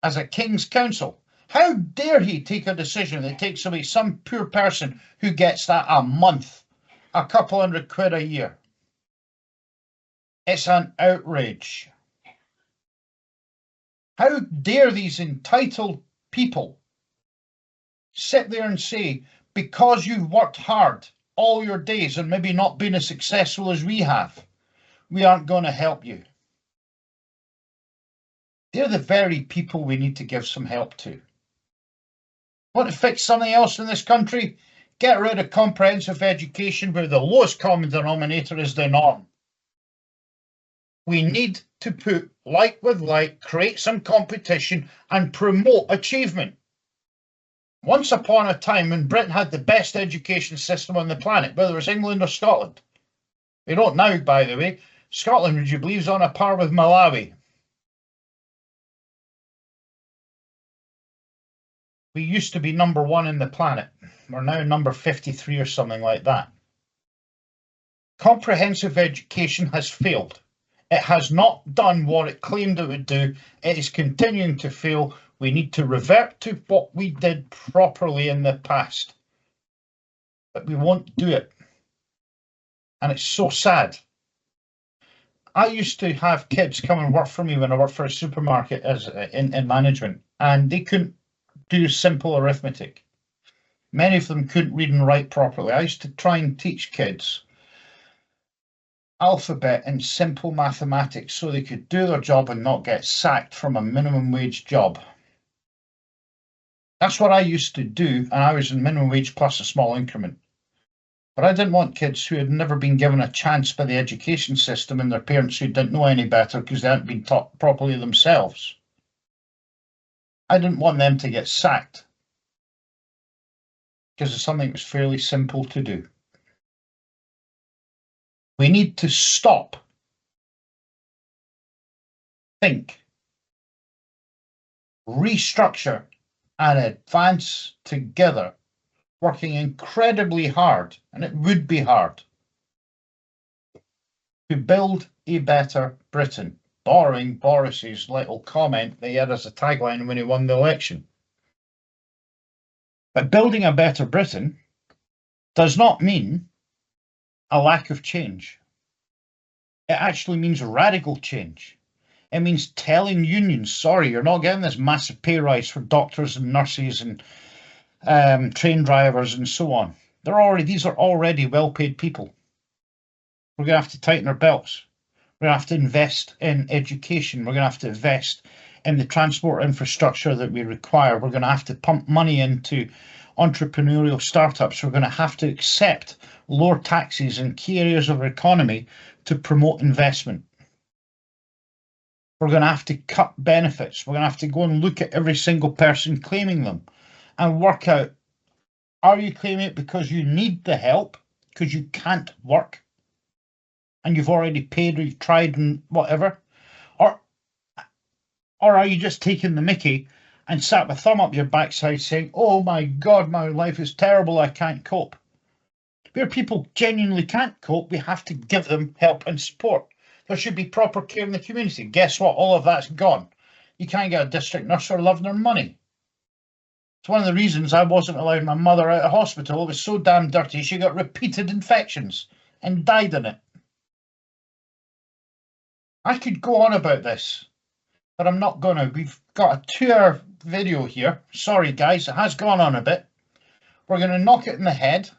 as a King's Counsel. How dare he take a decision that takes away some poor person who gets that a month, a couple £100 a year? It's an outrage. How dare these entitled people sit there and say, because you've worked hard all your days and maybe not been as successful as we have, we aren't going to help you. They're the very people we need to give some help to. Want to fix something else in this country? Get rid of comprehensive education where the lowest common denominator is the norm. We need to put like with like, create some competition and promote achievement. Once upon a time when Britain had the best education system on the planet, whether it was England or Scotland. We don't now, by the way. Scotland, would you believe, is on a par with Malawi. We used to be number 1 in the planet. We're now number 53 or something like that. Comprehensive education has failed. It has not done what it claimed it would do. It is continuing to fail. We need to revert to what we did properly in the past. But we won't do it. And it's so sad. I used to have kids come and work for me when I worked for a supermarket as in management, and they couldn't do simple arithmetic. Many of them couldn't read and write properly. I used to try and teach kids alphabet and simple mathematics so they could do their job and not get sacked from a minimum wage job. That's what I used to do, and I was in minimum wage plus a small increment. But I didn't want kids who had never been given a chance by the education system and their parents who didn't know any better because they hadn't been taught properly themselves. I didn't want them to get sacked because it's something that was fairly simple to do. We need to stop, think, restructure, and advance together, working incredibly hard, and it would be hard, to build a better Britain, borrowing Boris's little comment that he had as a tagline when he won the election. But building a better Britain does not mean a lack of change. It actually means radical change. It means telling unions, sorry, you're not getting this massive pay rise for doctors and nurses and train drivers and so on. These are already well-paid people. We're going to have to tighten our belts. We're going to have to invest in education. We're going to have to invest in the transport infrastructure that we require. We're going to have to pump money into entrepreneurial startups, we're going to have to accept lower taxes in key areas of our economy to promote investment. We're going to have to cut benefits. We're going to have to go and look at every single person claiming them and work out, are you claiming it because you need the help, because you can't work and you've already paid or you've tried and whatever? Or are you just taking the mickey and sat with a thumb up your backside saying, oh my God, my life is terrible, I can't cope? Where people genuinely can't cope, we have to give them help and support. There should be proper care in the community. Guess what? All of that's gone. You can't get a district nurse or love their money. It's one of the reasons I wasn't allowed my mother out of hospital. It was so damn dirty, she got repeated infections and died in it. I could go on about this, but I'm not going to. We've got a 2-hour video here. Sorry, guys, it has gone on a bit. We're going to knock it in the head.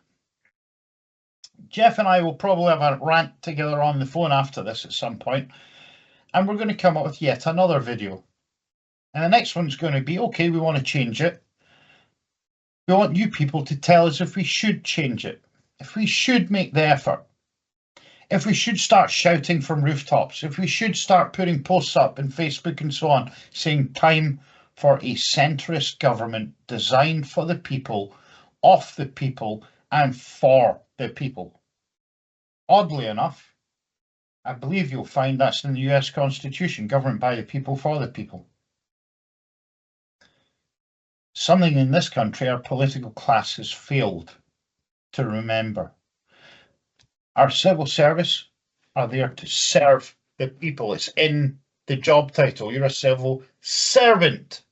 Geoff and I will probably have a rant together on the phone after this at some point, and we're going to come up with yet another video. And the next one's going to be, okay, we want to change it. We want you people to tell us if we should change it, if we should make the effort, if we should start shouting from rooftops, if we should start putting posts up in Facebook and so on, saying time for a centrist government designed for the people, of the people, and for the people. Oddly enough, I believe you'll find that's in the US Constitution, government by the people, for the people. Something in this country our political class has failed to remember. Our civil service are there to serve the people. It's in the job title. You're a civil servant.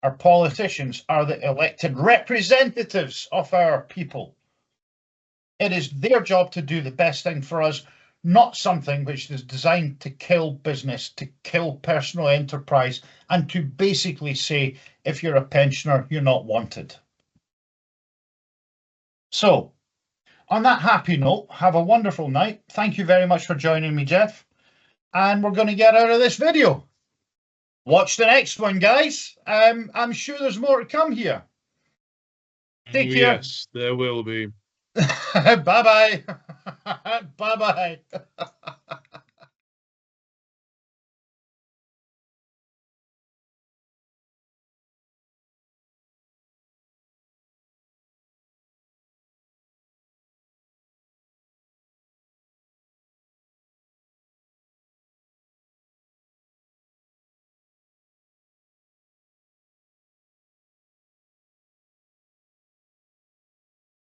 Our politicians are the elected representatives of our people. It is their job to do the best thing for us, not something which is designed to kill business, to kill personal enterprise, and to basically say, if you're a pensioner, you're not wanted. So, on that happy note, have a wonderful night. Thank you very much for joining me, Geoff. And we're going to get out of this video. Watch the next one, guys. I'm sure there's more to come here. Take care. Yes, there will be. Bye-bye. Bye-bye.